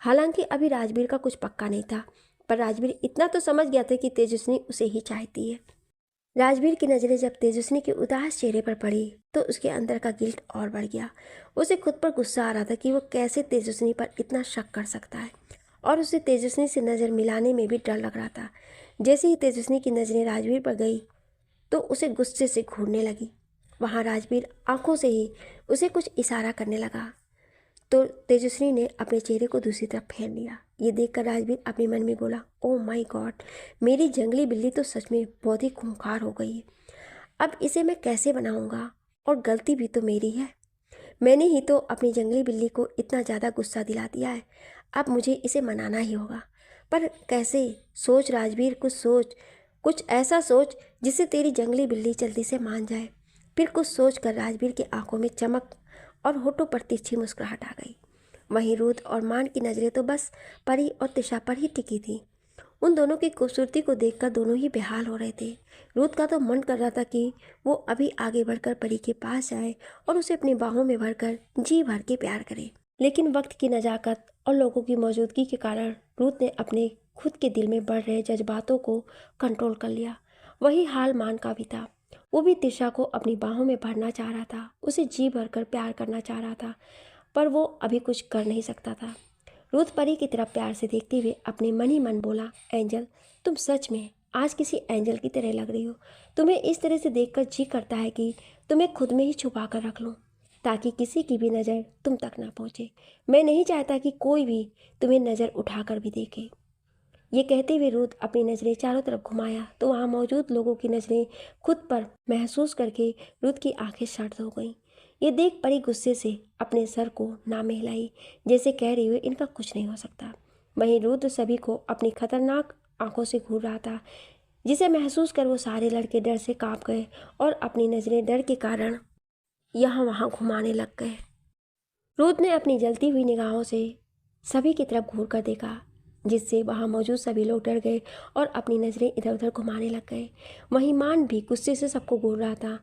हालांकि अभी राजवीर का कुछ पक्का नहीं था, पर राजवीर इतना तो समझ गया था कि तेजस्विनी उसे ही चाहती है। राजवीर की नज़रें जब तेजस्विनी के उदास चेहरे पर पड़ी तो उसके अंदर का गिल्ट और बढ़ गया। उसे खुद पर गुस्सा आ रहा था कि वो कैसे तेजस्विनी पर इतना शक कर सकता है, और उसे तेजस्विनी से नज़र मिलाने में भी डर लग रहा था। जैसे ही तेजस्विनी की नज़रें राजवीर पर गई तो उसे गुस्से से घूरने लगी। वहाँ राजवीर आंखों से ही उसे कुछ इशारा करने लगा तो तेजस्विनी ने अपने चेहरे को दूसरी तरफ फेर लिया। ये देखकर राजवीर अपने मन में बोला, ओह माय गॉड, मेरी जंगली बिल्ली तो सच में बहुत ही खूंखार हो गई है। अब इसे मैं कैसे बनाऊंगा, और गलती भी तो मेरी है। मैंने ही तो अपनी जंगली बिल्ली को इतना ज़्यादा गुस्सा दिला दिया है। अब मुझे इसे मनाना ही होगा। पर कैसे? सोच राजवीर, कुछ सोच, कुछ ऐसा सोच जिससे तेरी जंगली बिल्ली जल्दी से मान जाए। फिर कुछ सोच कर राजवीर की आंखों में चमक और होठों पर तिरछी मुस्कुराहट आ गई। वहीं रुद्र और मान की नज़रें तो बस परी और तिशा पर ही टिकी थी। उन दोनों की खूबसूरती को देखकर दोनों ही बेहाल हो रहे थे। रुद्र का तो मन कर रहा था कि वो अभी आगे बढ़कर परी के पास जाए और उसे अपनी बाहों में भरकर जी भर के प्यार करे। लेकिन वक्त की नज़ाकत और लोगों की मौजूदगी के कारण रुद्र ने अपने खुद के दिल में बढ़ रहे जज्बातों को कंट्रोल कर लिया। वही हाल मान का भी था। वो भी तिशा को अपनी बाहों में भरना चाह रहा था, उसे जी भरकर प्यार करना चाह रहा था, पर वो अभी कुछ कर नहीं सकता था। रुद्र परी की तरफ प्यार से देखते हुए अपने मन ही मन बोला, एंजल, तुम सच में आज किसी एंजल की तरह लग रही हो। तुम्हें इस तरह से देखकर जी करता है कि तुम्हें खुद में ही छुपा कर रख लूं, ताकि किसी की भी नज़र तुम तक ना पहुंचे। मैं नहीं चाहता कि कोई भी तुम्हें नज़र उठाकर भी देखे। ये कहते हुए रुद्र अपनी नज़रें चारों तरफ घुमाया तो वहाँ मौजूद लोगों की नज़रें खुद पर महसूस करके रुद्र की आंखें सर्द हो गईं। ये देख परी गुस्से से अपने सर को नामे हिलाई, जैसे कह रही हुई इनका कुछ नहीं हो सकता। वहीं रुद्र सभी को अपनी खतरनाक आंखों से घूर रहा था, जिसे महसूस कर वो सारे लड़के डर से कांप गए और अपनी नज़रें डर के कारण यहाँ वहाँ घुमाने लग गए। रुद्र ने अपनी जलती हुई निगाहों से सभी की तरफ घूर कर देखा, जिससे वहाँ मौजूद सभी लोग डर गए और अपनी नज़रें इधर उधर घुमाने लग गए। वहीं मान भी गुस्से से सबको घूर रहा था,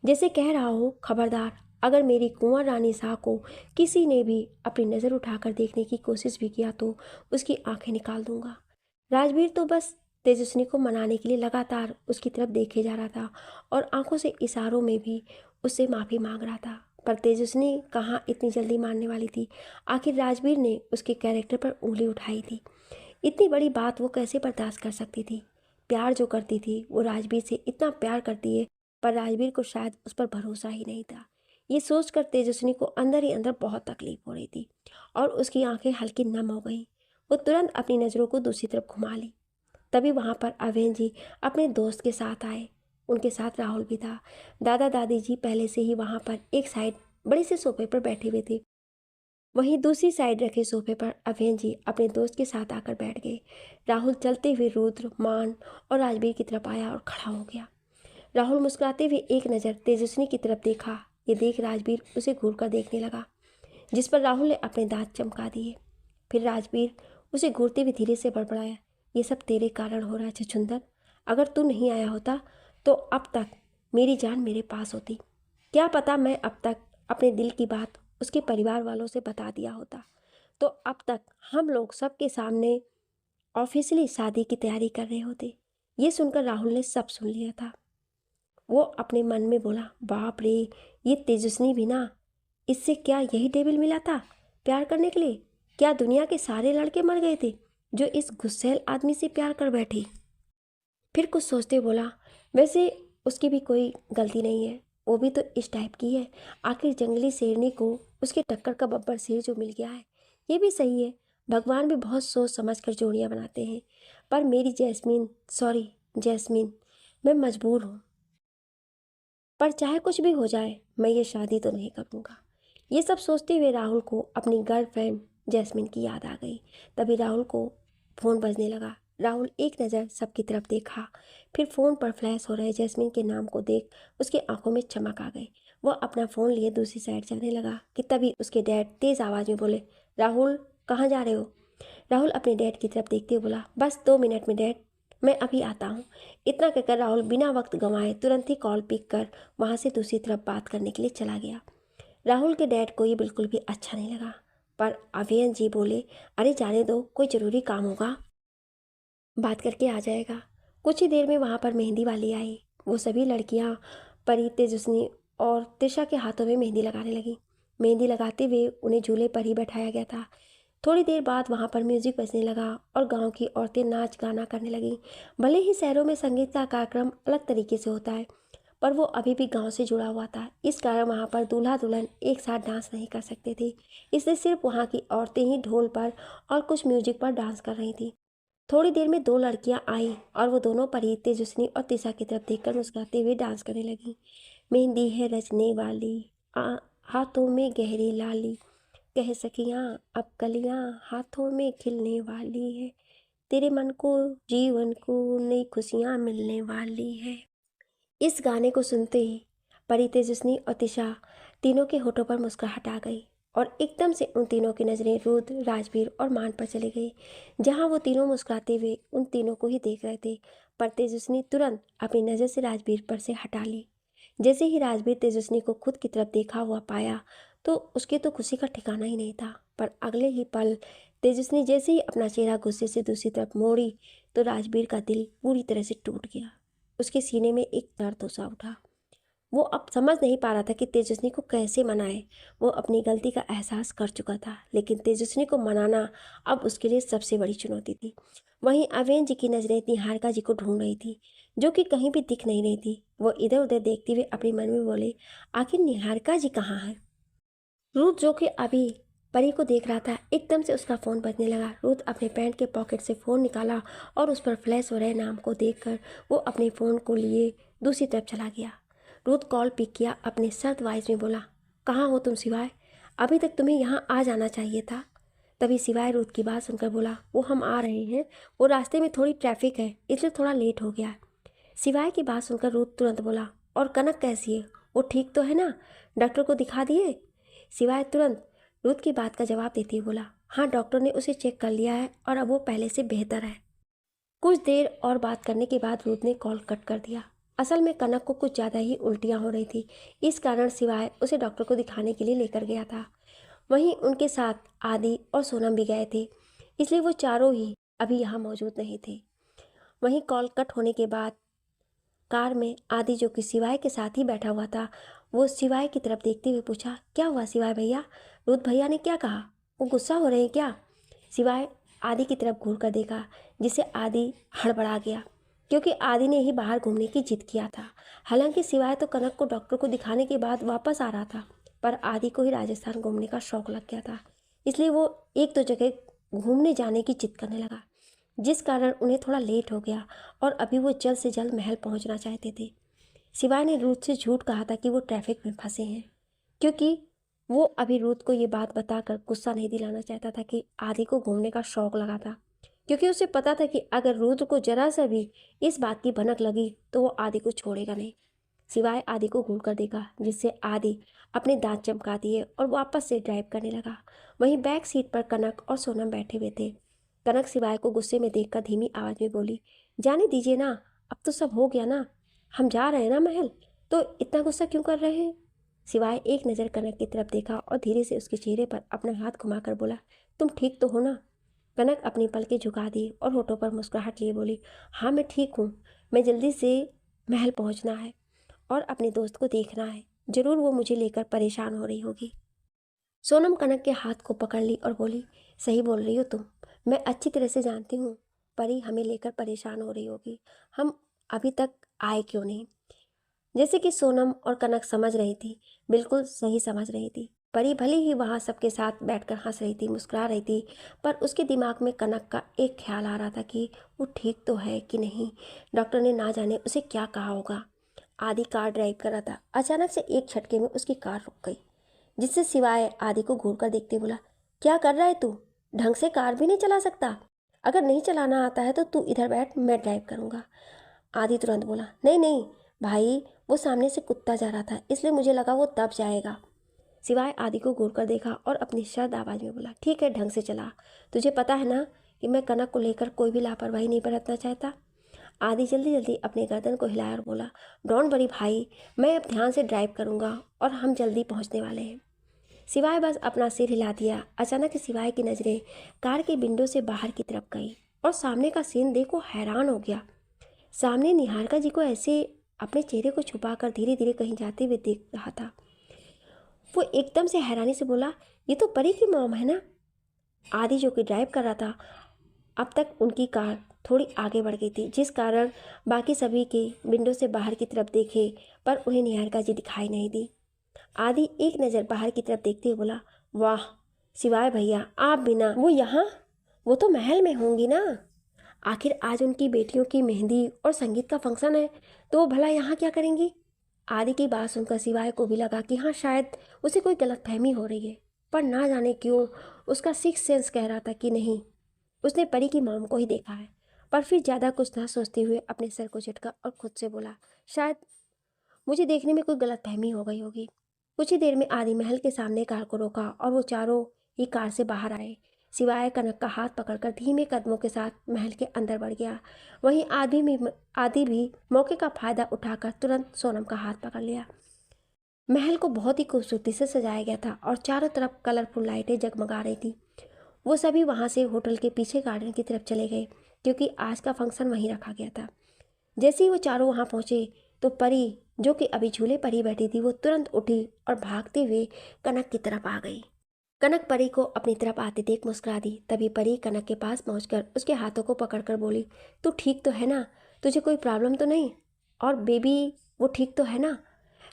जैसे कह रहा हो, खबरदार, अगर मेरी कुंवर रानी शाह को किसी ने भी अपनी नज़र उठाकर देखने की कोशिश भी किया तो उसकी आंखें निकाल दूंगा। राजवीर तो बस तेजस्विनी को मनाने के लिए लगातार उसकी तरफ देखे जा रहा था और आंखों से इशारों में भी उससे माफ़ी मांग रहा था, पर तेजस्विनी कहाँ इतनी जल्दी मानने वाली थी। आखिर राजवीर ने उसके कैरेक्टर पर उंगली उठाई थी। इतनी बड़ी बात वो कैसे बर्दाश्त कर सकती थी। प्यार जो करती थी वो राजवीर से इतना प्यार करती है, पर राजवीर को शायद उस पर भरोसा ही नहीं था। ये सोचकर तेजस्विनी को अंदर ही अंदर बहुत तकलीफ हो रही थी और उसकी आंखें हल्की नम हो गईं। वो तुरंत अपनी नज़रों को दूसरी तरफ घुमा ली। तभी वहाँ पर अवेन जी अपने दोस्त के साथ आए। उनके साथ राहुल भी था। दादा दादी जी पहले से ही वहाँ पर एक साइड बड़े से सोफे पर बैठे हुए थे। वहीं दूसरी साइड रखे सोफे पर अवेन जी अपने दोस्त के साथ आकर बैठ गए। राहुल चलते हुए रुद्र, मान और राजवीर की तरफ आया और खड़ा हो गया। राहुल मुस्कुराते हुए एक नज़र तेजस्विनी की तरफ देखा। ये देख राजवीर उसे घूर कर देखने लगा, जिस पर राहुल ने अपने दांत चमका दिए। फिर राजवीर उसे घूरते हुए धीरे से बड़बड़ाया, ये सब तेरे कारण हो रहा है छछुंदर। अगर तू नहीं आया होता तो अब तक मेरी जान मेरे पास होती। क्या पता मैं अब तक अपने दिल की बात उसके परिवार वालों से बता दिया होता, तो अब तक हम लोग सबके सामने ऑफिशियली शादी की तैयारी कर रहे होते। ये सुनकर राहुल ने सब सुन लिया था। वो अपने मन में बोला, बाप रे, ये तेजस्विनी भी ना, इससे क्या यही टेबल मिला था प्यार करने के लिए? क्या दुनिया के सारे लड़के मर गए थे जो इस गुस्सैल आदमी से प्यार कर बैठी? फिर कुछ सोचते बोला, वैसे उसकी भी कोई गलती नहीं है, वो भी तो इस टाइप की है। आखिर जंगली शेरनी को उसके टक्कर का बब्बर शेर जो मिल गया है, ये भी सही है। भगवान भी बहुत सोच समझ कर जोड़ियाँ बनाते हैं। पर मेरी जैस्मीन, मैं मजबूर हूँ। पर चाहे कुछ भी हो जाए, मैं ये शादी तो नहीं करूँगा। ये सब सोचते हुए राहुल को अपनी गर्लफ्रेंड जैस्मिन की याद आ गई। तभी राहुल को फ़ोन बजने लगा। राहुल एक नज़र सबकी तरफ देखा, फिर फ़ोन पर फ्लैश हो रहे जैस्मिन के नाम को देख उसकी आंखों में चमक आ गई। वह अपना फ़ोन लिए दूसरी साइड जाने लगा कि तभी उसके डैड तेज़ आवाज़ में बोले, राहुल कहाँ जा रहे हो? राहुल अपने डैड की तरफ देखते हुए बोला, बस 2 मिनट में डैड, मैं अभी आता हूँ। इतना कहकर राहुल बिना वक्त गंवाए तुरंत ही कॉल पिक कर वहाँ से दूसरी तरफ बात करने के लिए चला गया। राहुल के डैड को ये बिल्कुल भी अच्छा नहीं लगा, पर अभियन जी बोले, अरे जाने दो, कोई ज़रूरी काम होगा, बात करके आ जाएगा। कुछ ही देर में वहाँ पर मेहंदी वाली आई। वो सभी लड़कियाँ परी, तेजस्विनी और त्रिशा के हाथों में मेहंदी लगाने लगी। मेहंदी लगाते हुए उन्हें झूले पर ही बैठाया गया था। थोड़ी देर बाद वहाँ पर म्यूजिक बजने लगा और गांव की औरतें नाच गाना करने लगीं। भले ही शहरों में संगीत का कार्यक्रम अलग तरीके से होता है, पर वो अभी भी गांव से जुड़ा हुआ था। इस कारण वहाँ पर दूल्हा दुल्हन एक साथ डांस नहीं कर सकते थे, इसलिए सिर्फ वहाँ की औरतें ही ढोल पर और कुछ म्यूजिक पर डांस कर रही थी। थोड़ी देर में 2 लड़कियां आईं और वो दोनों परी, तेजस्विनी और तिशा की तरफ देखकर मुस्कुराते हुए डांस करने लगी। मेहंदी है रचने वाली, हाथों में गहरी लाली, कह सकियां अब कलियां हाथों में खिलने वाली है, तेरे मन को जीवन को नई खुशियां मिलने वाली है। इस गाने को सुनते ही परी, तेजस्विनी और तिशा तीनों के होठों पर मुस्कुराहट आ गई और एकदम से उन तीनों की नज़रें रुद्र, राजवीर और मान पर चली गई। जहां वो तीनों मुस्कुराते हुए उन तीनों को ही देख रहे थे, पर तेजस्विनी तुरंत अपनी नज़र से राजवीर पर से हटा ली। जैसे ही राजवीर तेजस्विनी को खुद की तरफ देखा हुआ पाया तो उसकी तो खुशी का ठिकाना ही नहीं था। पर अगले ही पल तेजस्विनी जैसे ही अपना चेहरा गुस्से से दूसरी तरफ मोड़ी तो राजवीर का दिल पूरी तरह से टूट गया। उसके सीने में एक दर्द सा उठा। वो अब समझ नहीं पा रहा था कि तेजस्विनी को कैसे मनाए। वो अपनी गलती का एहसास कर चुका था, लेकिन तेजस्विनी को मनाना अब उसके लिए सबसे बड़ी चुनौती थी। वहीं अवेन जी की नज़रें निहारिका जी को ढूंढ रही थी, जो कि कहीं भी दिख नहीं रही थी। वो इधर उधर देखते हुए अपने मन में बोले, आखिर निहारिका जी कहाँ है? रूथ, जो कि अभी परी को देख रहा था, एकदम से उसका फ़ोन बजने लगा। रूथ अपने पैंट के पॉकेट से फ़ोन निकाला और उस पर फ्लैश हो रहे नाम को देखकर वो अपने फ़ोन को लिए दूसरी तरफ चला गया। रूथ कॉल पिक किया, अपने सर्द वॉइस में बोला, कहाँ हो तुम सिवाय? अभी तक तुम्हें यहाँ आ जाना चाहिए था। तभी सिवाय रूथ की बात सुनकर बोला, वो हम आ रहे हैं, वो रास्ते में थोड़ी ट्रैफिक है इसलिए थोड़ा लेट हो गया। सिवाय की बात सुनकर रूथ तुरंत बोला, और कनक कैसी है? वो ठीक तो है ना? डॉक्टर को दिखा दिए? सिवाय तुरंत रूथ की बात का जवाब देते हुए बोला, हाँ, डॉक्टर ने उसे चेक कर लिया है और अब वो पहले से बेहतर है। कुछ देर और बात करने के बाद रूथ ने कॉल कट कर दिया। असल में कनक को कुछ ज़्यादा ही उल्टियाँ हो रही थी, इस कारण सिवाय उसे डॉक्टर को दिखाने के लिए लेकर गया था। वहीं उनके साथ आदि और सोनम भी गए थे, इसलिए वो चारों ही अभी यहाँ मौजूद नहीं थे। वहीं कॉल कट होने के बाद कार में आदि, जो कि सिवाय के साथ ही बैठा हुआ था, वो सिवाय की तरफ देखते हुए पूछा, क्या हुआ सिवाय भैया? रुद्र भैया ने क्या कहा? वो गुस्सा हो रहे हैं क्या? सिवाय आदि की तरफ घूर कर देखा, जिसे आदि हड़बड़ा गया। क्योंकि आदि ने ही बाहर घूमने की जिद किया था। हालांकि सिवाय तो कनक को डॉक्टर को दिखाने के बाद वापस आ रहा था, पर आदि को ही राजस्थान घूमने का शौक लग गया था। इसलिए वो एक दो जगह घूमने जाने की जिद करने लगा, जिस कारण उन्हें थोड़ा लेट हो गया और अभी वो जल्द से जल्द महल पहुंचना चाहते थे। सिवाय ने रूथ से झूठ कहा था कि वो ट्रैफिक में फंसे हैं, क्योंकि वो अभी रूथ को ये बात बताकर गुस्सा नहीं दिलाना चाहता था कि आदि को घूमने का शौक लगा था, क्योंकि उसे पता था कि अगर रुद्र को जरा सा भी इस बात की भनक लगी तो वो आदि को छोड़ेगा नहीं। सिवाय आदि को घूर कर देखा, जिससे आदि अपने दांत चमका दिए और वापस से ड्राइव करने लगा। वहीं बैक सीट पर कनक और सोनम बैठे हुए थे। कनक सिवाय को गुस्से में देखकर धीमी आवाज में बोली, जाने दीजिए ना, अब तो सब हो गया ना, हम जा रहे हैं ना महल, तो इतना गुस्सा क्यों कर रहे हैं। सिवाय एक नज़र कनक की तरफ देखा और धीरे से उसके चेहरे पर अपना हाथ घुमाकर बोला, तुम ठीक तो हो ना। कनक अपनी पलकें झुका दी और होठों पर मुस्कुराहट लिए बोली, हाँ मैं ठीक हूँ, मैं जल्दी से महल पहुँचना है और अपने दोस्त को देखना है, जरूर वो मुझे लेकर परेशान हो रही होगी। सोनम कनक के हाथ को पकड़ ली और बोली, सही बोल रही हो तुम, मैं अच्छी तरह से जानती हूँ परी हमें लेकर परेशान हो रही होगी, हम अभी तक आए क्यों नहीं। जैसे कि सोनम और कनक समझ रही थी, बिल्कुल सही समझ रही थी। परी भले ही वहाँ सबके साथ बैठकर हंस रही थी, मुस्कुरा रही थी, पर उसके दिमाग में कनक का एक ख्याल आ रहा था कि वो ठीक तो है कि नहीं। डॉक्टर ने ना जाने उसे क्या कहा होगा। आदि कार ड्राइव कर रहा था, अचानक से एक झटके में उसकी कार रुक गई, जिससे सिवाय आदि को घूर कर देखते बोला, क्या कर रहा है तू, ढंग से कार भी नहीं चला सकता। अगर नहीं चलाना आता है तो तू इधर बैठ, मैं ड्राइव करूँगा। आदि तुरंत बोला, नहीं नहीं भाई, वो सामने से कुत्ता जा रहा था, इसलिए मुझे लगा वो दब जाएगा। सिवाय आदि को घूर कर देखा और अपनी शर्द आवाज़ में बोला, ठीक है ढंग से चला, तुझे पता है ना कि मैं कनक को लेकर कोई भी लापरवाही नहीं बरतना चाहता। आदि जल्दी जल्दी अपने गर्दन को हिलाया और बोला, डोंट वरी भाई, मैं अब ध्यान से ड्राइव करूँगा और हम जल्दी पहुँचने वाले हैं। सिवाय बस अपना सिर हिला दिया। अचानक सिवाय की नज़रें कार के विंडो से बाहर की तरफ गई और सामने का सीन देखो हैरान हो गया। सामने निहारिका जी को ऐसे अपने चेहरे को छुपाकर धीरे धीरे कहीं जाते हुए देख रहा था। वो एकदम से हैरानी से बोला, ये तो परी की मॉम है ना। आदि जो कि ड्राइव कर रहा था, अब तक उनकी कार थोड़ी आगे बढ़ गई थी, जिस कारण बाकी सभी के विंडो से बाहर की तरफ देखे पर उन्हें निहारिका जी दिखाई नहीं दी। आदि एक नज़र बाहर की तरफ देखते हुए बोला, वाह सिवाय भैया, आप बिना वो यहाँ, वो तो महल में होंगी ना। आखिर आज उनकी बेटियों की मेहंदी और संगीत का फंक्शन है, तो वो भला यहाँ क्या करेंगी। आदि की बात सुनकर सिवाय को भी लगा कि हाँ शायद उसे कोई गलतफहमी हो रही है, पर ना जाने क्यों उसका सिक्स सेंस कह रहा था कि नहीं, उसने परी की मॉम को ही देखा है। पर फिर ज़्यादा कुछ ना सोचते हुए अपने सर को झटका और खुद से बोला, शायद मुझे देखने में कोई गलतफहमी हो गई होगी। कुछ ही देर में आदि महल के सामने कार को रोका और वो चारों ही कार से बाहर आए। सिवाय कनक का हाथ पकड़कर धीमे कदमों के साथ महल के अंदर बढ़ गया। वहीं आदि भी मौके का फायदा उठाकर तुरंत सोनम का हाथ पकड़ लिया। महल को बहुत ही खूबसूरती से सजाया गया था और चारों तरफ कलरफुल लाइटें जगमगा रही थी। वो सभी वहाँ से होटल के पीछे गार्डन की तरफ चले गए, क्योंकि आज का फंक्शन वहीं रखा गया था। जैसे ही वो चारों वहाँ पहुँचे तो परी, जो कि अभी झूले पर ही बैठी थी, वो तुरंत उठी और भागते हुए कनक की तरफ आ गई। कनक परी को अपनी तरफ आते देख मुस्कुरा दी। तभी परी कनक के पास पहुंचकर उसके हाथों को पकड़कर बोली, तू ठीक तो है ना, तुझे कोई प्रॉब्लम तो नहीं, और बेबी वो ठीक तो है ना।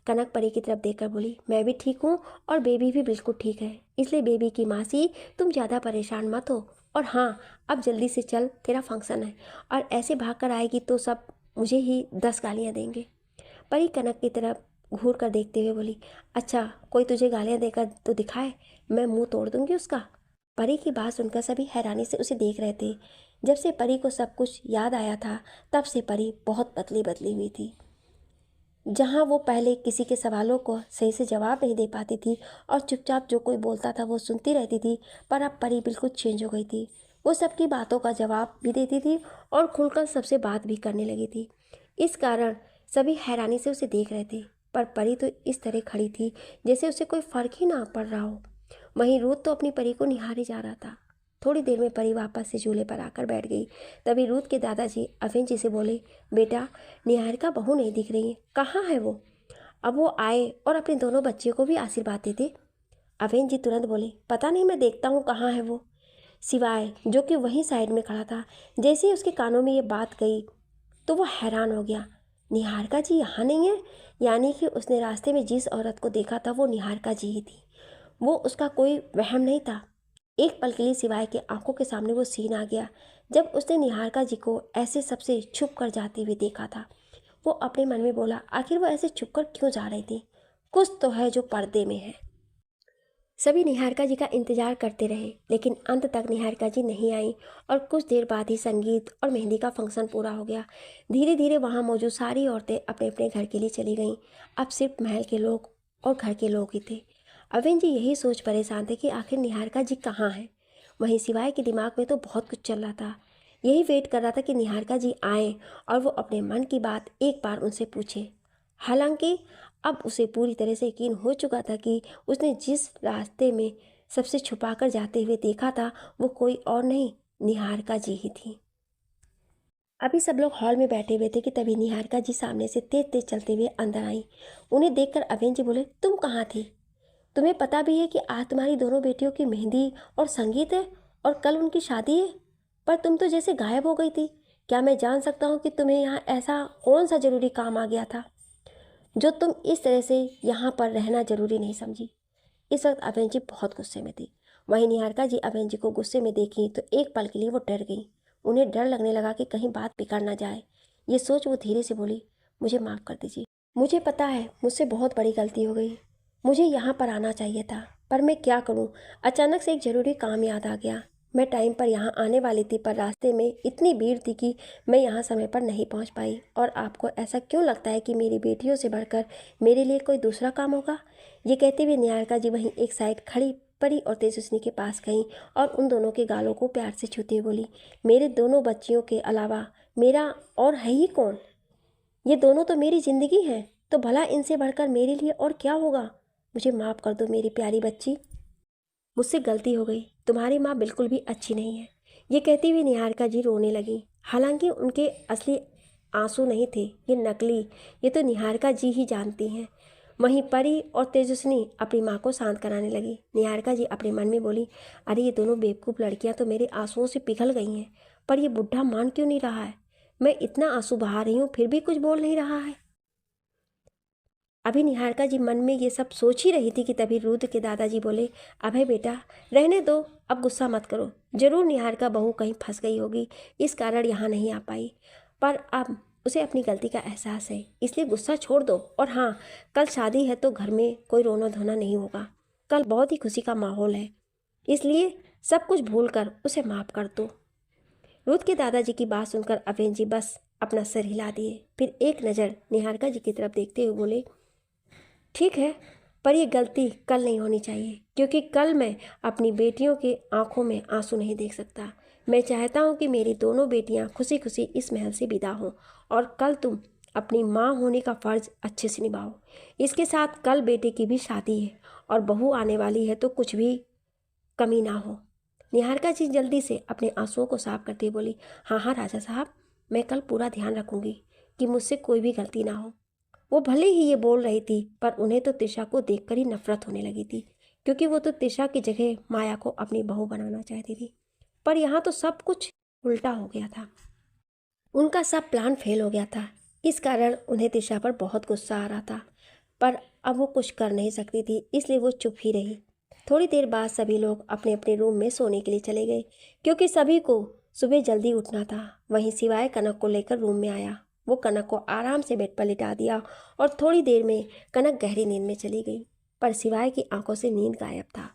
कनक परी की तरफ देखकर बोली, मैं भी ठीक हूँ और बेबी भी बिल्कुल ठीक है, इसलिए बेबी की मासी तुम ज़्यादा परेशान मत हो। और हाँ, अब जल्दी से चल, तेरा फंक्शन है, और ऐसे भाग कर आएगी तो सब मुझे ही 10 गालियाँ देंगे। परी कनक की तरफ घूर कर देखते हुए बोली, अच्छा कोई तुझे गालियाँ देकर तो दिखाए, मैं मुंह तोड़ दूंगी उसका। परी की बात सुनकर सभी हैरानी से उसे देख रहे थे। जब से परी को सब कुछ याद आया था, तब से परी बहुत बदली बदली हुई थी। जहाँ वो पहले किसी के सवालों को सही से जवाब नहीं दे पाती थी और चुपचाप जो कोई बोलता था वो सुनती रहती थी, पर अब परी बिल्कुल चेंज हो गई थी। वो सबकी बातों का जवाब भी देती थी और खुलकर सबसे बात भी करने लगी थी। इस कारण सभी हैरानी से उसे देख रहे थे, पर परी तो इस तरह खड़ी थी जैसे उसे कोई फर्क ही ना पड़ रहा हो। वहीं रूथ तो अपनी परी को निहारे जा रहा था। थोड़ी देर में परी वापस से झूले पर आकर बैठ गई। तभी रूथ के दादाजी अविन जी से बोले, बेटा निहारिका बहू नहीं दिख रही है, कहाँ है वो। अब वो आए और अपने दोनों बच्चियों को भी आशीर्वाद देते। अविन जी तुरंत बोले, पता नहीं, मैं देखता हूँ कहाँ है वो। सिवाय जो कि वहीं साइड में खड़ा था, जैसे ही उसके कानों में ये बात गई, तो वो हैरान हो गया, निहारिका जी यहाँ नहीं है? यानी कि उसने रास्ते में जिस औरत को देखा था वो निहारिका जी ही थी। वो उसका कोई वहम नहीं था। एक पल के लिए सिवाय के आंखों के सामने वो सीन आ गया जब उसने निहारिका जी को ऐसे सबसे छुप कर जाते हुए देखा था। वो अपने मन में बोला, आखिर वो ऐसे छुप कर क्यों जा रही थी? कुछ तो है जो पर्दे में है। सभी निहारिका जी का इंतजार करते रहे, लेकिन अंत तक निहारिका जी नहीं आई और कुछ देर बाद ही संगीत और मेहंदी का फंक्शन पूरा हो गया। धीरे धीरे वहाँ मौजूद सारी औरतें अपने अपने घर के लिए चली गईं। अब सिर्फ महल के लोग और घर के लोग ही थे। अविन जी यही सोच परेशान थे कि आखिर निहारिका जी कहाँ हैं। वहीं सिवाय के दिमाग में तो बहुत कुछ चल रहा था। यही वेट कर रहा था कि निहारिका जी आए और वो अपने मन की बात एक बार उनसे पूछे। हालांकि अब उसे पूरी तरह से यकीन हो चुका था कि उसने जिस रास्ते में सबसे छुपाकर जाते हुए देखा था वो कोई और नहीं, निहारिका जी ही थी। अभी सब लोग हॉल में बैठे हुए थे कि तभी निहारिका जी सामने से तेज तेज चलते हुए अंदर आई। उन्हें देखकर अभिन जी बोले, तुम कहाँ थी? तुम्हें पता भी है कि आज तुम्हारी दोनों बेटियों की मेहंदी और संगीत है और कल उनकी शादी है, पर तुम तो जैसे गायब हो गई थी। क्या मैं जान सकता हूँ कि तुम्हें यहाँ ऐसा कौन सा जरूरी काम आ गया था जो तुम इस तरह से यहाँ पर रहना जरूरी नहीं समझी? इस वक्त अभय जी बहुत गुस्से में थी। वहीं निहारिका जी अभय जी को गुस्से में देखी तो एक पल के लिए वो डर गई। उन्हें डर लगने लगा कि कहीं बात बिगड़ ना जाए। ये सोच वो धीरे से बोली, मुझे माफ़ कर दीजिए। मुझे पता है मुझसे बहुत बड़ी गलती हो गई। मुझे यहाँ पर आना चाहिए था, पर मैं क्या करूँ, अचानक से एक ज़रूरी काम याद आ गया। मैं टाइम पर यहाँ आने वाली थी, पर रास्ते में इतनी भीड़ थी कि मैं यहाँ समय पर नहीं पहुँच पाई। और आपको ऐसा क्यों लगता है कि मेरी बेटियों से बढ़कर मेरे लिए कोई दूसरा काम होगा? ये कहते हुए निहारिका जी वहीं एक साइड खड़ी परी और तेजस्विनी के पास गईं और उन दोनों के गालों को प्यार से छूते हुए बोली, मेरे दोनों बच्चियों के अलावा मेरा और है ही कौन? ये दोनों तो मेरी ज़िंदगी हैं, तो भला इनसे बढ़कर मेरे लिए और क्या होगा? मुझे माफ़ कर दो मेरी प्यारी बच्ची, मुझसे गलती हो गई। तुम्हारी माँ बिल्कुल भी अच्छी नहीं है। ये कहती हुई निहारिका जी रोने लगी। हालांकि उनके असली आंसू नहीं थे, ये नकली। ये तो निहारिका जी ही जानती हैं। वहीं परी और तेजस्विनी अपनी माँ को शांत कराने लगी। निहारिका जी अपने मन में बोली, अरे ये दोनों बेवकूफ़ लड़कियाँ तो मेरे आंसुओं से पिघल गई हैं, पर ये बुढ़ा मान क्यों नहीं रहा है? मैं इतना आंसू बहा रही हूँ फिर भी कुछ बोल नहीं रहा है। अभी निहारिका जी मन में ये सब सोच ही रही थी कि तभी रुद्र के दादाजी बोले, अभय बेटा रहने दो, अब गुस्सा मत करो। जरूर निहारिका बहू कहीं फंस गई होगी, इस कारण यहाँ नहीं आ पाई, पर अब उसे अपनी गलती का एहसास है, इसलिए गुस्सा छोड़ दो। और हाँ, कल शादी है तो घर में कोई रोना धोना नहीं होगा। कल बहुत ही खुशी का माहौल है, इसलिए सब कुछ भूल कर उसे माफ़ कर दो। रुद्र के दादाजी की बात सुनकर अभय जी बस अपना सिर हिला दिए, फिर एक नज़र निहारिका जी की तरफ देखते हुए बोले, ठीक है, पर ये गलती कल नहीं होनी चाहिए, क्योंकि कल मैं अपनी बेटियों के आंखों में आंसू नहीं देख सकता। मैं चाहता हूँ कि मेरी दोनों बेटियाँ खुशी खुशी इस महल से विदा हों और कल तुम अपनी माँ होने का फ़र्ज़ अच्छे से निभाओ। इसके साथ कल बेटे की भी शादी है और बहू आने वाली है, तो कुछ भी कमी ना हो। निहारिका जी जल्दी से अपने आंसुओं को साफ करती बोली, हाँ हाँ राजा साहब, मैं कल पूरा ध्यान रखूँगी कि मुझसे कोई भी गलती ना हो। वो भले ही ये बोल रही थी, पर उन्हें तो त्रिशा को देखकर ही नफरत होने लगी थी, क्योंकि वो तो त्रिशा की जगह माया को अपनी बहू बनाना चाहती थी। पर यहाँ तो सब कुछ उल्टा हो गया था। उनका सब प्लान फेल हो गया था। इस कारण उन्हें त्रिशा पर बहुत गुस्सा आ रहा था, पर अब वो कुछ कर नहीं सकती थी, इसलिए वो चुप ही रही। थोड़ी देर बाद सभी लोग अपने अपने रूम में सोने के लिए चले गए, क्योंकि सभी को सुबह जल्दी उठना था। वहीं सिवाय कनक को लेकर रूम में आया। वो कनक को आराम से बेड पर लिटा दिया और थोड़ी देर में कनक गहरी नींद में चली गई, पर सिवाय की आंखों से नींद गायब था।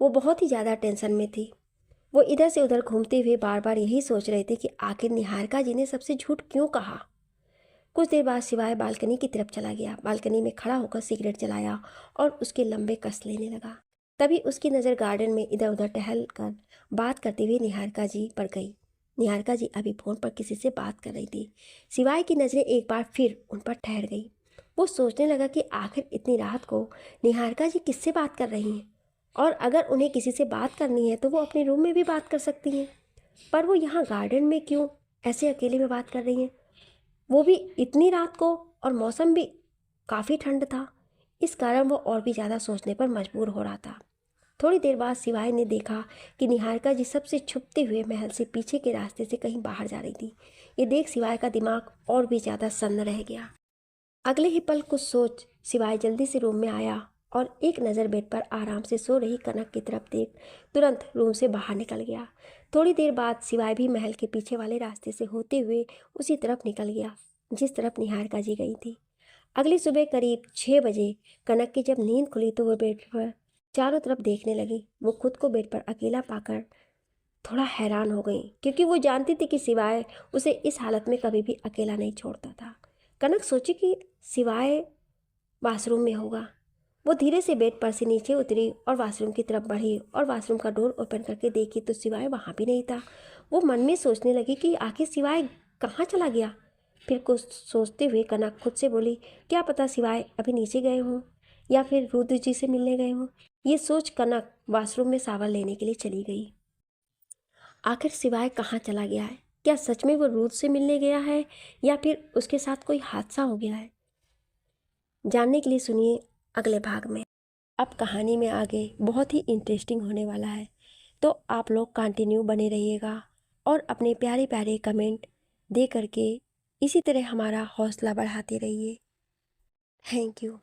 वो बहुत ही ज़्यादा टेंशन में थी। वो इधर से उधर घूमते हुए बार बार यही सोच रहे थे कि आखिर निहारिका जी ने सबसे झूठ क्यों कहा। कुछ देर बाद सिवाय बालकनी की तरफ चला गया। बालकनी में खड़ा होकर सिगरेट जलाया और उसके लंबे कस लेने लगा। तभी उसकी नज़र गार्डन में इधर उधर टहल कर बात करते हुए निहारिका जी पर गई। निहारिका जी अभी फ़ोन पर किसी से बात कर रही थी। सिवाय की नज़रें एक बार फिर उन पर ठहर गई। वो सोचने लगा कि आखिर इतनी रात को निहारिका जी किससे बात कर रही हैं, और अगर उन्हें किसी से बात करनी है तो वो अपने रूम में भी बात कर सकती हैं, पर वो यहाँ गार्डन में क्यों ऐसे अकेले में बात कर रही हैं, वो भी इतनी रात को, और मौसम भी काफ़ी ठंड था। इस कारण वो और भी ज़्यादा सोचने पर मजबूर हो रहा था। थोड़ी देर बाद शिवाय ने देखा कि निहारिका जी सबसे छुपते हुए महल से पीछे के रास्ते से कहीं बाहर जा रही थी। ये देख शिवाय का दिमाग और भी ज़्यादा सन्न रह गया। अगले ही पल कुछ सोच शिवाय जल्दी से रूम में आया और एक नज़र बेड पर आराम से सो रही कनक की तरफ देख तुरंत रूम से बाहर निकल गया। थोड़ी देर बाद शिवाय भी महल के पीछे वाले रास्ते से होते हुए उसी तरफ निकल गया जिस तरफ निहारिका जी गई थी। अगली सुबह करीब 6 बजे कनक की जब नींद खुली तो वह बेड पर चारों तरफ देखने लगी। वो खुद को बेड पर अकेला पाकर थोड़ा हैरान हो गई क्योंकि वो जानती थी कि शिवाय उसे इस हालत में कभी भी अकेला नहीं छोड़ता था। कनक सोची कि शिवाय वॉशरूम में होगा। वो धीरे से बेड पर से नीचे उतरी और वॉशरूम की तरफ बढ़ी और वॉशरूम का डोर ओपन करके देखी तो शिवाय वहाँ भी नहीं था। वो मन में सोचने लगी कि आखिर शिवाय कहाँ चला गया। फिर कुछ सोचते हुए कनक खुद से बोली, क्या पता शिवाय अभी नीचे गए हों या फिर रुद्र जी से मिलने गए हों। ये सोच कनक वॉशरूम में सावर लेने के लिए चली गई। आखिर शिवाय कहाँ चला गया है? क्या सच में वो रुद्र से मिलने गया है या फिर उसके साथ कोई हादसा हो गया है? जानने के लिए सुनिए अगले भाग में। अब कहानी में आगे बहुत ही इंटरेस्टिंग होने वाला है, तो आप लोग कंटिन्यू बने रहिएगा और अपने प्यारे प्यारे कमेंट दे करके इसी तरह हमारा हौसला बढ़ाते रहिए। Thank you.